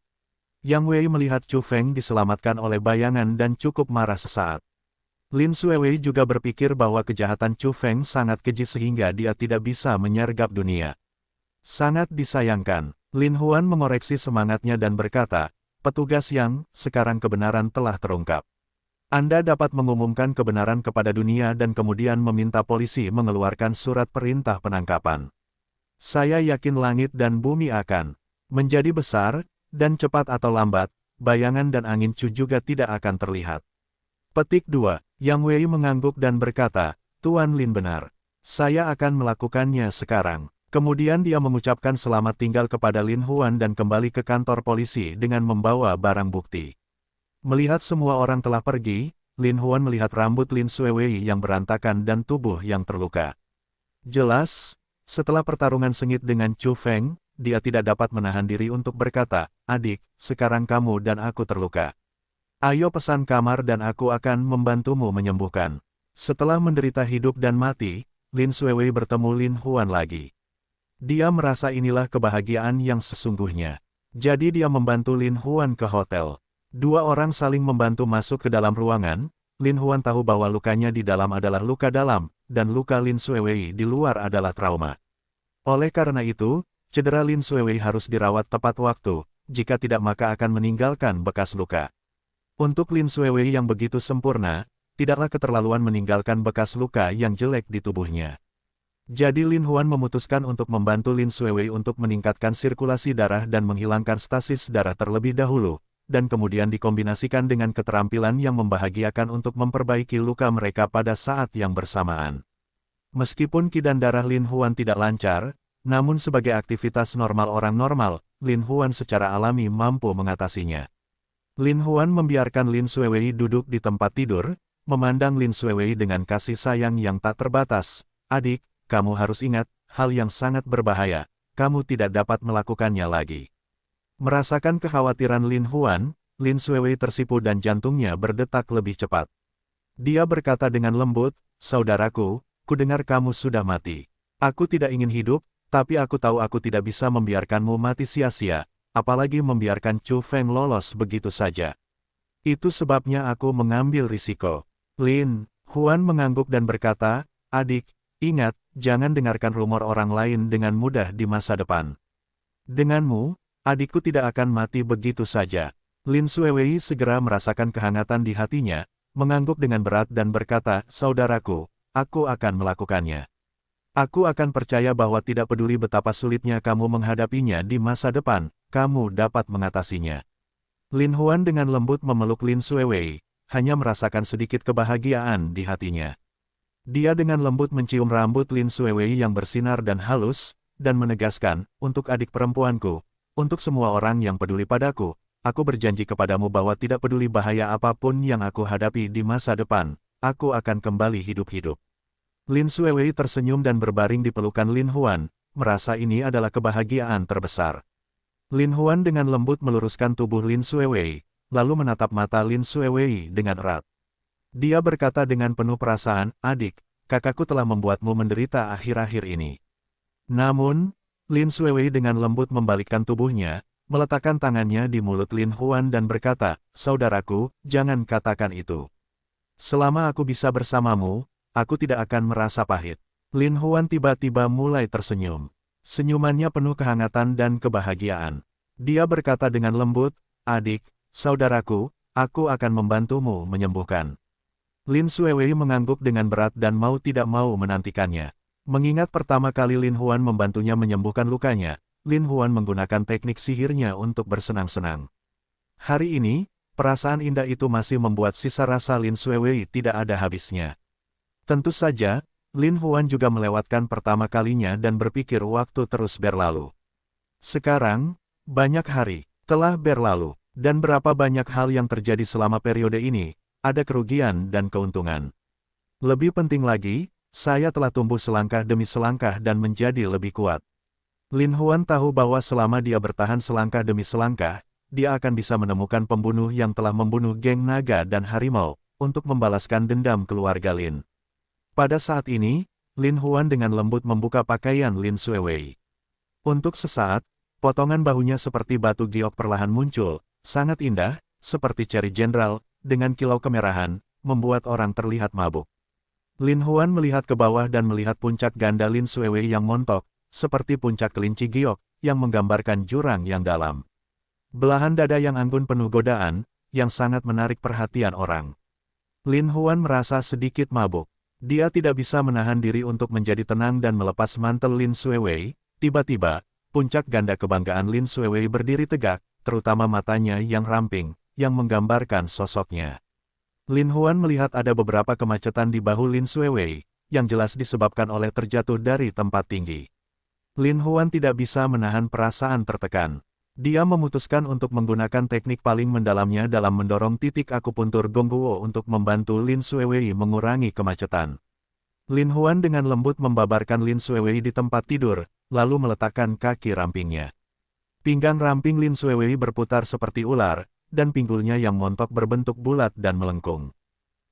Yang Wei melihat Chu Feng diselamatkan oleh bayangan dan cukup marah sesaat. Lin Xuewei juga berpikir bahwa kejahatan Chu Feng sangat keji sehingga dia tidak bisa menyergap dunia. Sangat disayangkan, Lin Huan mengoreksi semangatnya dan berkata, "Petugas Yang, sekarang kebenaran telah terungkap. Anda dapat mengumumkan kebenaran kepada dunia dan kemudian meminta polisi mengeluarkan surat perintah penangkapan. Saya yakin langit dan bumi akan menjadi besar, dan cepat atau lambat, bayangan dan angin Chu juga tidak akan terlihat." Petik 2. Yang Wei mengangguk dan berkata, "Tuan Lin benar. Saya akan melakukannya sekarang." Kemudian dia mengucapkan selamat tinggal kepada Lin Huan dan kembali ke kantor polisi dengan membawa barang bukti. Melihat semua orang telah pergi, Lin Huan melihat rambut Lin Xuewei yang berantakan dan tubuh yang terluka. Jelas, setelah pertarungan sengit dengan Chu Feng, dia tidak dapat menahan diri untuk berkata, "Adik, sekarang kamu dan aku terluka. Ayo pesan kamar dan aku akan membantumu menyembuhkan." Setelah menderita hidup dan mati, Lin Xuewei bertemu Lin Huan lagi. Dia merasa inilah kebahagiaan yang sesungguhnya. Jadi dia membantu Lin Huan ke hotel. Dua orang saling membantu masuk ke dalam ruangan. Lin Huan tahu bahwa lukanya di dalam adalah luka dalam, dan luka Lin Xuewei di luar adalah trauma. Oleh karena itu, cedera Lin Xuewei harus dirawat tepat waktu, jika tidak maka akan meninggalkan bekas luka. Untuk Lin Xuewei yang begitu sempurna, tidaklah keterlaluan meninggalkan bekas luka yang jelek di tubuhnya. Jadi Lin Huan memutuskan untuk membantu Lin Xuewei untuk meningkatkan sirkulasi darah dan menghilangkan stasis darah terlebih dahulu, dan kemudian dikombinasikan dengan keterampilan yang membahagiakan untuk memperbaiki luka mereka pada saat yang bersamaan. Meskipun kidan darah Lin Huan tidak lancar, namun sebagai aktivitas normal orang normal, Lin Huan secara alami mampu mengatasinya. Lin Huan membiarkan Lin Xuewei duduk di tempat tidur, memandang Lin Xuewei dengan kasih sayang yang tak terbatas. "Adik, kamu harus ingat, hal yang sangat berbahaya, kamu tidak dapat melakukannya lagi." Merasakan kekhawatiran Lin Huan, Lin Xuewei tersipu dan jantungnya berdetak lebih cepat. Dia berkata dengan lembut, "Saudaraku, kudengar kamu sudah mati. Aku tidak ingin hidup, tapi aku tahu aku tidak bisa membiarkanmu mati sia-sia, apalagi membiarkan Chu Feng lolos begitu saja. Itu sebabnya aku mengambil risiko." Lin Huan mengangguk dan berkata, "Adik, ingat, jangan dengarkan rumor orang lain dengan mudah di masa depan. Denganmu, adikku tidak akan mati begitu saja." Lin Xuewei segera merasakan kehangatan di hatinya, mengangguk dengan berat dan berkata, "Saudaraku, aku akan melakukannya. Aku akan percaya bahwa tidak peduli betapa sulitnya kamu menghadapinya di masa depan, kamu dapat mengatasinya." Lin Huan dengan lembut memeluk Lin Xuewei, hanya merasakan sedikit kebahagiaan di hatinya. Dia dengan lembut mencium rambut Lin Xuewei yang bersinar dan halus, dan menegaskan, "Untuk adik perempuanku, untuk semua orang yang peduli padaku, aku berjanji kepadamu bahwa tidak peduli bahaya apapun yang aku hadapi di masa depan, aku akan kembali hidup-hidup." Lin Xuewei tersenyum dan berbaring di pelukan Lin Huan, merasa ini adalah kebahagiaan terbesar. Lin Huan dengan lembut meluruskan tubuh Lin Xuewei, lalu menatap mata Lin Xuewei dengan erat. Dia berkata dengan penuh perasaan, "Adik, kakakku telah membuatmu menderita akhir-akhir ini." Namun, Lin Xuewei dengan lembut membalikkan tubuhnya, meletakkan tangannya di mulut Lin Huan dan berkata, "Saudaraku, jangan katakan itu. Selama aku bisa bersamamu, aku tidak akan merasa pahit." Lin Huan tiba-tiba mulai tersenyum. Senyumannya penuh kehangatan dan kebahagiaan. Dia berkata dengan lembut, "Adik, saudaraku, aku akan membantumu menyembuhkan." Lin Xuewei mengangguk dengan berat dan mau tidak mau menantikannya. Mengingat pertama kali Lin Huan membantunya menyembuhkan lukanya, Lin Huan menggunakan teknik sihirnya untuk bersenang-senang. Hari ini, perasaan indah itu masih membuat sisa rasa Lin Xuewei tidak ada habisnya. Tentu saja, Lin Huan juga melewatkan pertama kalinya dan berpikir waktu terus berlalu. Sekarang, banyak hari telah berlalu, dan berapa banyak hal yang terjadi selama periode ini, ada kerugian dan keuntungan. Lebih penting lagi, saya telah tumbuh selangkah demi selangkah dan menjadi lebih kuat. Lin Huan tahu bahwa selama dia bertahan selangkah demi selangkah, dia akan bisa menemukan pembunuh yang telah membunuh geng naga dan harimau, untuk membalaskan dendam keluarga Lin. Pada saat ini, Lin Huan dengan lembut membuka pakaian Lin Xuewei. Untuk sesaat, potongan bahunya seperti batu giok perlahan muncul, sangat indah, seperti ceri jenderal, dengan kilau kemerahan, membuat orang terlihat mabuk. Lin Huan melihat ke bawah dan melihat puncak ganda Lin Xuewei yang montok, seperti puncak kelinci giok, yang menggambarkan jurang yang dalam. Belahan dada yang anggun penuh godaan, yang sangat menarik perhatian orang. Lin Huan merasa sedikit mabuk. Dia tidak bisa menahan diri untuk menjadi tenang dan melepas mantel Lin Xuewei. Tiba-tiba, puncak ganda kebanggaan Lin Xuewei berdiri tegak, terutama matanya yang ramping, yang menggambarkan sosoknya. Lin Huan melihat ada beberapa kemacetan di bahu Lin Xuewei, yang jelas disebabkan oleh terjatuh dari tempat tinggi. Lin Huan tidak bisa menahan perasaan tertekan. Dia memutuskan untuk menggunakan teknik paling mendalamnya dalam mendorong titik akupuntur Gongguo untuk membantu Lin Xuewei mengurangi kemacetan. Lin Huan dengan lembut membabarkan Lin Xuewei di tempat tidur, lalu meletakkan kaki rampingnya. Pinggang ramping Lin Xuewei berputar seperti ular, dan pinggulnya yang montok berbentuk bulat dan melengkung.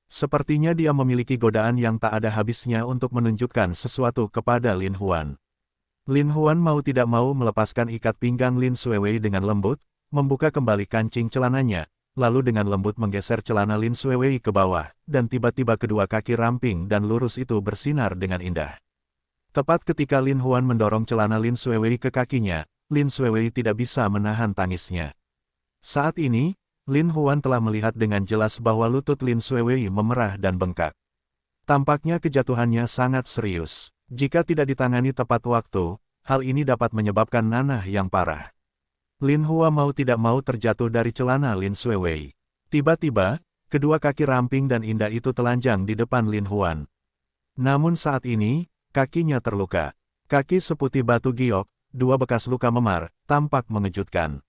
Sepertinya dia memiliki godaan yang tak ada habisnya untuk menunjukkan sesuatu kepada Lin Huan. Lin Huan mau tidak mau melepaskan ikat pinggang Lin Xuewei dengan lembut, membuka kembali kancing celananya, lalu dengan lembut menggeser celana Lin Xuewei ke bawah, dan tiba-tiba kedua kaki ramping dan lurus itu bersinar dengan indah. Tepat ketika Lin Huan mendorong celana Lin Xuewei ke kakinya, Lin Xuewei tidak bisa menahan tangisnya. Saat ini, Lin Huan telah melihat dengan jelas bahwa lutut Lin Xuewei memerah dan bengkak. Tampaknya kejatuhannya sangat serius. Jika tidak ditangani tepat waktu, hal ini dapat menyebabkan nanah yang parah. Lin Huan mau tidak mau terjatuh dari celana Lin Xuewei. Tiba-tiba, kedua kaki ramping dan indah itu telanjang di depan Lin Huan. Namun saat ini, kakinya terluka. Kaki seputih batu giok, dua bekas luka memar, tampak mengejutkan.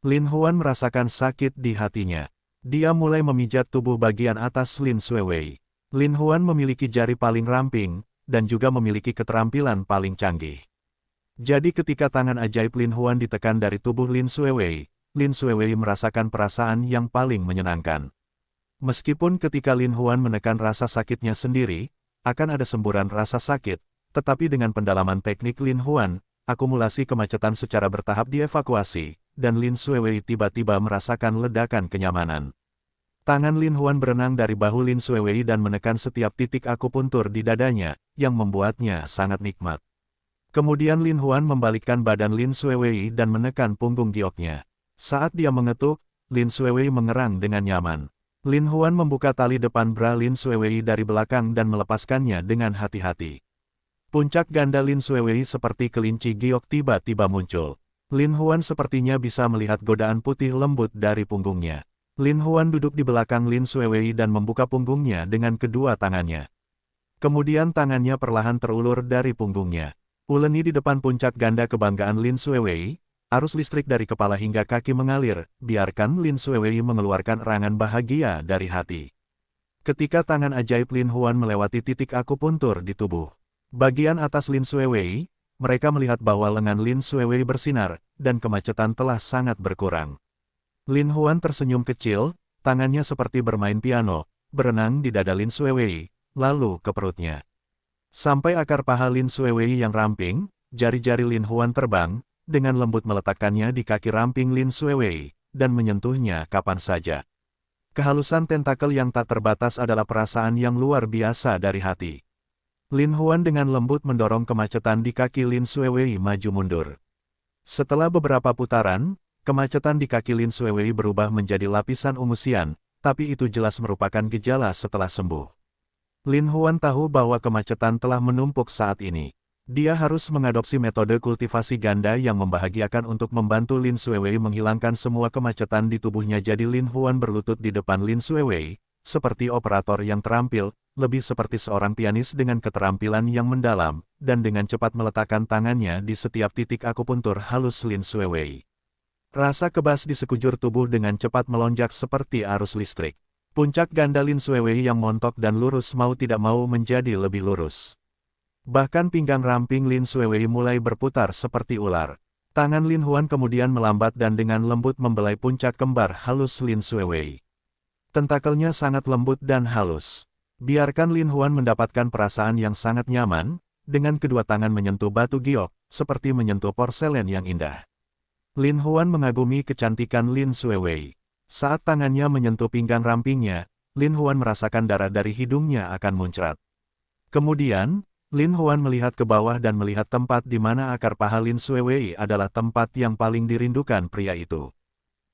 Lin Huan merasakan sakit di hatinya. Dia mulai memijat tubuh bagian atas Lin Xuewei. Lin Huan memiliki jari paling ramping, dan juga memiliki keterampilan paling canggih. Jadi ketika tangan ajaib Lin Huan ditekan dari tubuh Lin Xuewei merasakan perasaan yang paling menyenangkan. Meskipun ketika Lin Huan menekan rasa sakitnya sendiri, akan ada semburan rasa sakit, tetapi dengan pendalaman teknik Lin Huan, akumulasi kemacetan secara bertahap dievakuasi, dan Lin Xuewei tiba-tiba merasakan ledakan kenyamanan. Tangan Lin Huan berenang dari bahu Lin Xuewei dan menekan setiap titik akupuntur di dadanya, yang membuatnya sangat nikmat. Kemudian Lin Huan membalikkan badan Lin Xuewei dan menekan punggung gioknya. Saat dia mengetuk, Lin Xuewei mengerang dengan nyaman. Lin Huan membuka tali depan bra Lin Xuewei dari belakang dan melepaskannya dengan hati-hati. Puncak ganda Lin Xuewei seperti kelinci giok tiba-tiba muncul. Lin Huan sepertinya bisa melihat godaan putih lembut dari punggungnya. Lin Huan duduk di belakang Lin Xuewei dan membuka punggungnya dengan kedua tangannya. Kemudian tangannya perlahan terulur dari punggungnya. Uleni di depan puncak ganda kebanggaan Lin Xuewei, arus listrik dari kepala hingga kaki mengalir, biarkan Lin Xuewei mengeluarkan erangan bahagia dari hati. Ketika tangan ajaib Lin Huan melewati titik akupuntur di tubuh bagian atas Lin Xuewei, mereka melihat bahwa lengan Lin Xuewei bersinar, dan kemacetan telah sangat berkurang. Lin Huan tersenyum kecil, tangannya seperti bermain piano, berenang di dada Lin Xuewei, lalu ke perutnya. Sampai akar paha Lin Xuewei yang ramping, jari-jari Lin Huan terbang, dengan lembut meletakkannya di kaki ramping Lin Xuewei, dan menyentuhnya kapan saja. Kehalusan tentakel yang tak terbatas adalah perasaan yang luar biasa dari hati. Lin Huan dengan lembut mendorong kemacetan di kaki Lin Xuewei maju mundur. Setelah beberapa putaran, kemacetan di kaki Lin Xuewei berubah menjadi lapisan ungu sian, tapi itu jelas merupakan gejala setelah sembuh. Lin Huan tahu bahwa kemacetan telah menumpuk saat ini. Dia harus mengadopsi metode kultivasi ganda yang membahagiakan untuk membantu Lin Xuewei menghilangkan semua kemacetan di tubuhnya. Jadi Lin Huan berlutut di depan Lin Xuewei, seperti operator yang terampil, lebih seperti seorang pianis dengan keterampilan yang mendalam, dan dengan cepat meletakkan tangannya di setiap titik akupuntur halus Lin Xuewei. Rasa kebas di sekujur tubuh dengan cepat melonjak seperti arus listrik. Puncak ganda Lin Xuewei yang montok dan lurus mau tidak mau menjadi lebih lurus. Bahkan pinggang ramping Lin Xuewei mulai berputar seperti ular. Tangan Lin Huan kemudian melambat dan dengan lembut membelai puncak kembar halus Lin Xuewei. Tentakelnya sangat lembut dan halus. Biarkan Lin Huan mendapatkan perasaan yang sangat nyaman, dengan kedua tangan menyentuh batu giok, seperti menyentuh porselen yang indah. Lin Huan mengagumi kecantikan Lin Xuewei. Saat tangannya menyentuh pinggang rampingnya, Lin Huan merasakan darah dari hidungnya akan muncrat. Kemudian, Lin Huan melihat ke bawah dan melihat tempat di mana akar paha Lin Xuewei adalah tempat yang paling dirindukan pria itu.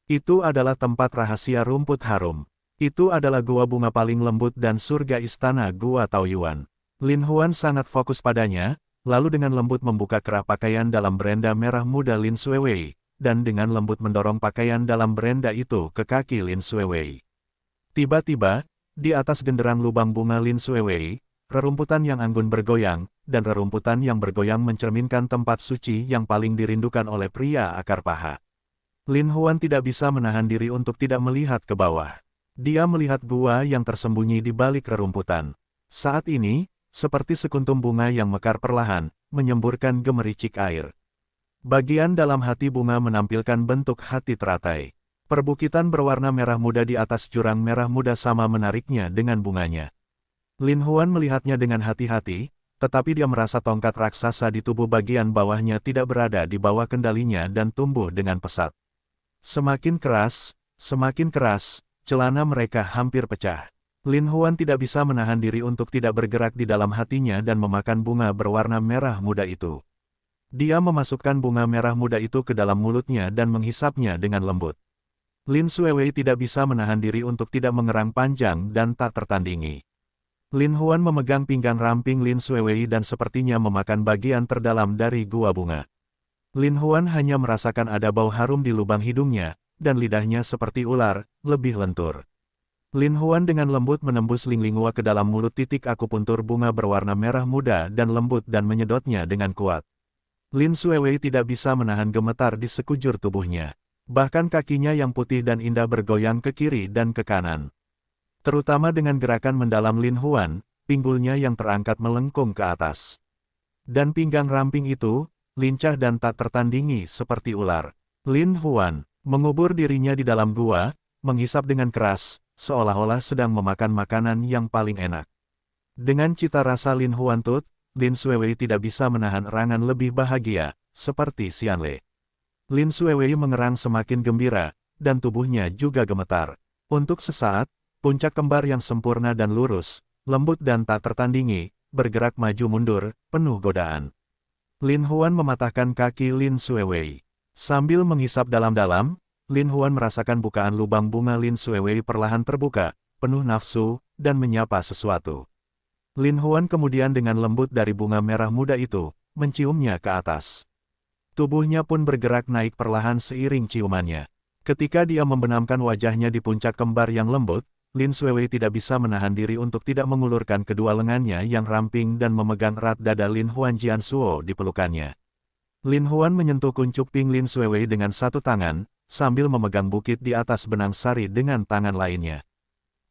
Itu adalah tempat rahasia rumput harum. Itu adalah gua bunga paling lembut dan surga istana Gua Taoyuan. Lin Huan sangat fokus padanya, lalu dengan lembut membuka kerah pakaian dalam berenda merah muda Lin Xuewei, dan dengan lembut mendorong pakaian dalam berenda itu ke kaki Lin Xuewei. Tiba-tiba, di atas genderang lubang bunga Lin Xuewei, rerumputan yang anggun bergoyang, dan rerumputan yang bergoyang mencerminkan tempat suci yang paling dirindukan oleh pria akar paha. Lin Huan tidak bisa menahan diri untuk tidak melihat ke bawah. Dia melihat gua yang tersembunyi di balik rerumputan. Saat ini, seperti sekuntum bunga yang mekar perlahan, menyemburkan gemericik air. Bagian dalam hati bunga menampilkan bentuk hati teratai. Perbukitan berwarna merah muda di atas jurang merah muda sama menariknya dengan bunganya. Lin Huan melihatnya dengan hati-hati, tetapi dia merasa tongkat raksasa di tubuh bagian bawahnya tidak berada di bawah kendalinya dan tumbuh dengan pesat. Semakin keras, celana mereka hampir pecah. Lin Huan tidak bisa menahan diri untuk tidak bergerak di dalam hatinya dan memakan bunga berwarna merah muda itu. Dia memasukkan bunga merah muda itu ke dalam mulutnya dan menghisapnya dengan lembut. Lin Xuewei tidak bisa menahan diri untuk tidak mengerang panjang dan tak tertandingi. Lin Huan memegang pinggang ramping Lin Xuewei dan sepertinya memakan bagian terdalam dari gua bunga. Lin Huan hanya merasakan ada bau harum di lubang hidungnya, dan lidahnya seperti ular, lebih lentur. Lin Huan dengan lembut menembus linglingua ke dalam mulut titik akupuntur bunga berwarna merah muda dan lembut dan menyedotnya dengan kuat. Lin Xuewei tidak bisa menahan gemetar di sekujur tubuhnya. Bahkan kakinya yang putih dan indah bergoyang ke kiri dan ke kanan. Terutama dengan gerakan mendalam Lin Huan, pinggulnya yang terangkat melengkung ke atas. Dan pinggang ramping itu, lincah dan tak tertandingi seperti ular. Lin Huan mengubur dirinya di dalam gua, menghisap dengan keras, seolah-olah sedang memakan makanan yang paling enak. Dengan cita rasa Lin Huan tut, Lin Xuewei tidak bisa menahan erangan lebih bahagia, seperti Xianle. Lin Xuewei mengerang semakin gembira, dan tubuhnya juga gemetar. Untuk sesaat, puncak kembar yang sempurna dan lurus, lembut dan tak tertandingi, bergerak maju mundur, penuh godaan. Lin Huan mematahkan kaki Lin Xuewei. Sambil menghisap dalam-dalam, Lin Huan merasakan bukaan lubang bunga Lin Xuewei perlahan terbuka, penuh nafsu, dan menyapa sesuatu. Lin Huan kemudian dengan lembut dari bunga merah muda itu, menciumnya ke atas. Tubuhnya pun bergerak naik perlahan seiring ciumannya. Ketika dia membenamkan wajahnya di puncak kembar yang lembut, Lin Xuewei tidak bisa menahan diri untuk tidak mengulurkan kedua lengannya yang ramping dan memegang erat dada Lin Huan Jiansuo di pelukannya. Lin Huan menyentuh kuncup ping Lin Xuewei dengan satu tangan, sambil memegang bukit di atas benang sari dengan tangan lainnya.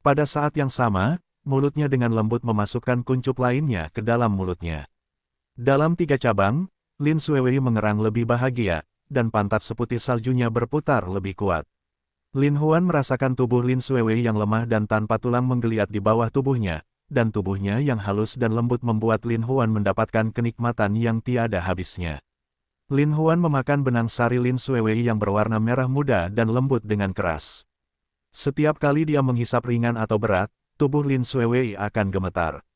Pada saat yang sama, mulutnya dengan lembut memasukkan kuncup lainnya ke dalam mulutnya. Dalam 3 cabang, Lin Xuewei mengerang lebih bahagia, dan pantat seputih saljunya berputar lebih kuat. Lin Huan merasakan tubuh Lin Xuewei yang lemah dan tanpa tulang menggeliat di bawah tubuhnya, dan tubuhnya yang halus dan lembut membuat Lin Huan mendapatkan kenikmatan yang tiada habisnya. Lin Huan memakan benang sari Lin Xuewei yang berwarna merah muda dan lembut dengan keras. Setiap kali dia menghisap ringan atau berat, tubuh Lin Xuewei akan gemetar.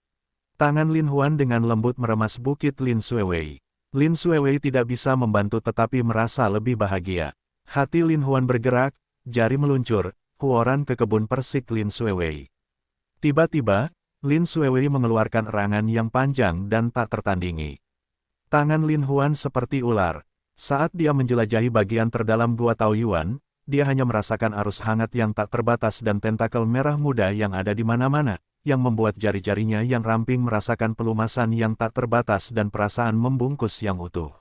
Tangan Lin Huan dengan lembut meremas bukit Lin Xuewei. Lin Xuewei tidak bisa membantu tetapi merasa lebih bahagia. Hati Lin Huan bergerak, jari meluncur, huoran ke kebun persik Lin Xuewei. Tiba-tiba, Lin Xuewei mengeluarkan erangan yang panjang dan tak tertandingi. Tangan Lin Huan seperti ular. Saat dia menjelajahi bagian terdalam Gua Taoyuan, dia hanya merasakan arus hangat yang tak terbatas dan tentakel merah muda yang ada di mana-mana, yang membuat jari-jarinya yang ramping merasakan pelumasan yang tak terbatas dan perasaan membungkus yang utuh.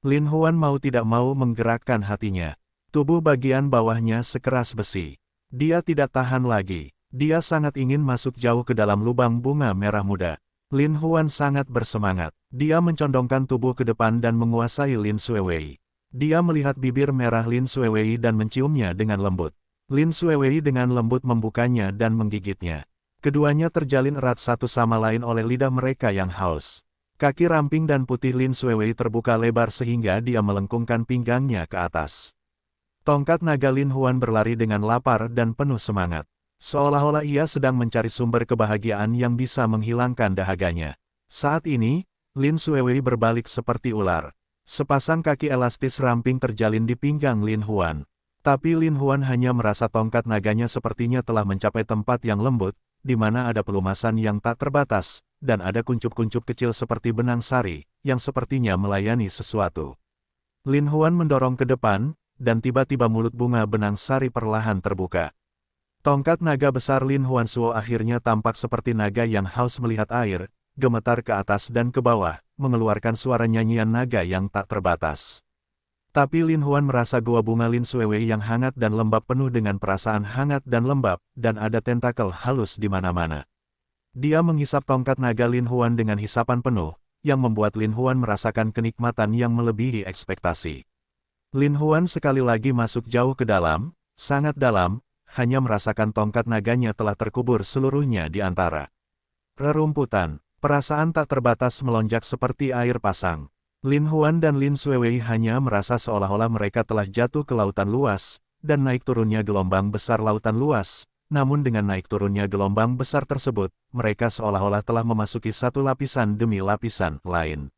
Lin Huan mau tidak mau menggerakkan hatinya. Tubuh bagian bawahnya sekeras besi. Dia tidak tahan lagi. Dia sangat ingin masuk jauh ke dalam lubang bunga merah muda. Lin Huan sangat bersemangat. Dia mencondongkan tubuh ke depan dan menguasai Lin Xuewei. Dia melihat bibir merah Lin Xuewei dan menciumnya dengan lembut. Lin Xuewei dengan lembut membukanya dan menggigitnya. Keduanya terjalin erat satu sama lain oleh lidah mereka yang haus. Kaki ramping dan putih Lin Xuewei terbuka lebar sehingga dia melengkungkan pinggangnya ke atas. Tongkat naga Lin Huan berlari dengan lapar dan penuh semangat. Seolah-olah ia sedang mencari sumber kebahagiaan yang bisa menghilangkan dahaganya. Saat ini, Lin Xuewei berbalik seperti ular. Sepasang kaki elastis ramping terjalin di pinggang Lin Huan. Tapi Lin Huan hanya merasa tongkat naganya sepertinya telah mencapai tempat yang lembut, di mana ada pelumasan yang tak terbatas, dan ada kuncup-kuncup kecil seperti benang sari, yang sepertinya melayani sesuatu. Lin Huan mendorong ke depan, dan tiba-tiba mulut bunga benang sari perlahan terbuka. Tongkat naga besar Lin Huan Suo akhirnya tampak seperti naga yang haus melihat air, gemetar ke atas dan ke bawah, mengeluarkan suara nyanyian naga yang tak terbatas. Tapi Lin Huan merasa gua bunga Lin Xuewei yang hangat dan lembab penuh dengan perasaan hangat dan lembab, dan ada tentakel halus di mana-mana. Dia menghisap tongkat naga Lin Huan dengan hisapan penuh, yang membuat Lin Huan merasakan kenikmatan yang melebihi ekspektasi. Lin Huan sekali lagi masuk jauh ke dalam, sangat dalam, hanya merasakan tongkat naganya telah terkubur seluruhnya di antara rerumputan. Perasaan tak terbatas melonjak seperti air pasang. Lin Huan dan Lin Xuewei hanya merasa seolah-olah mereka telah jatuh ke lautan luas, dan naik turunnya gelombang besar lautan luas. Namun dengan naik turunnya gelombang besar tersebut, mereka seolah-olah telah memasuki satu lapisan demi lapisan lain.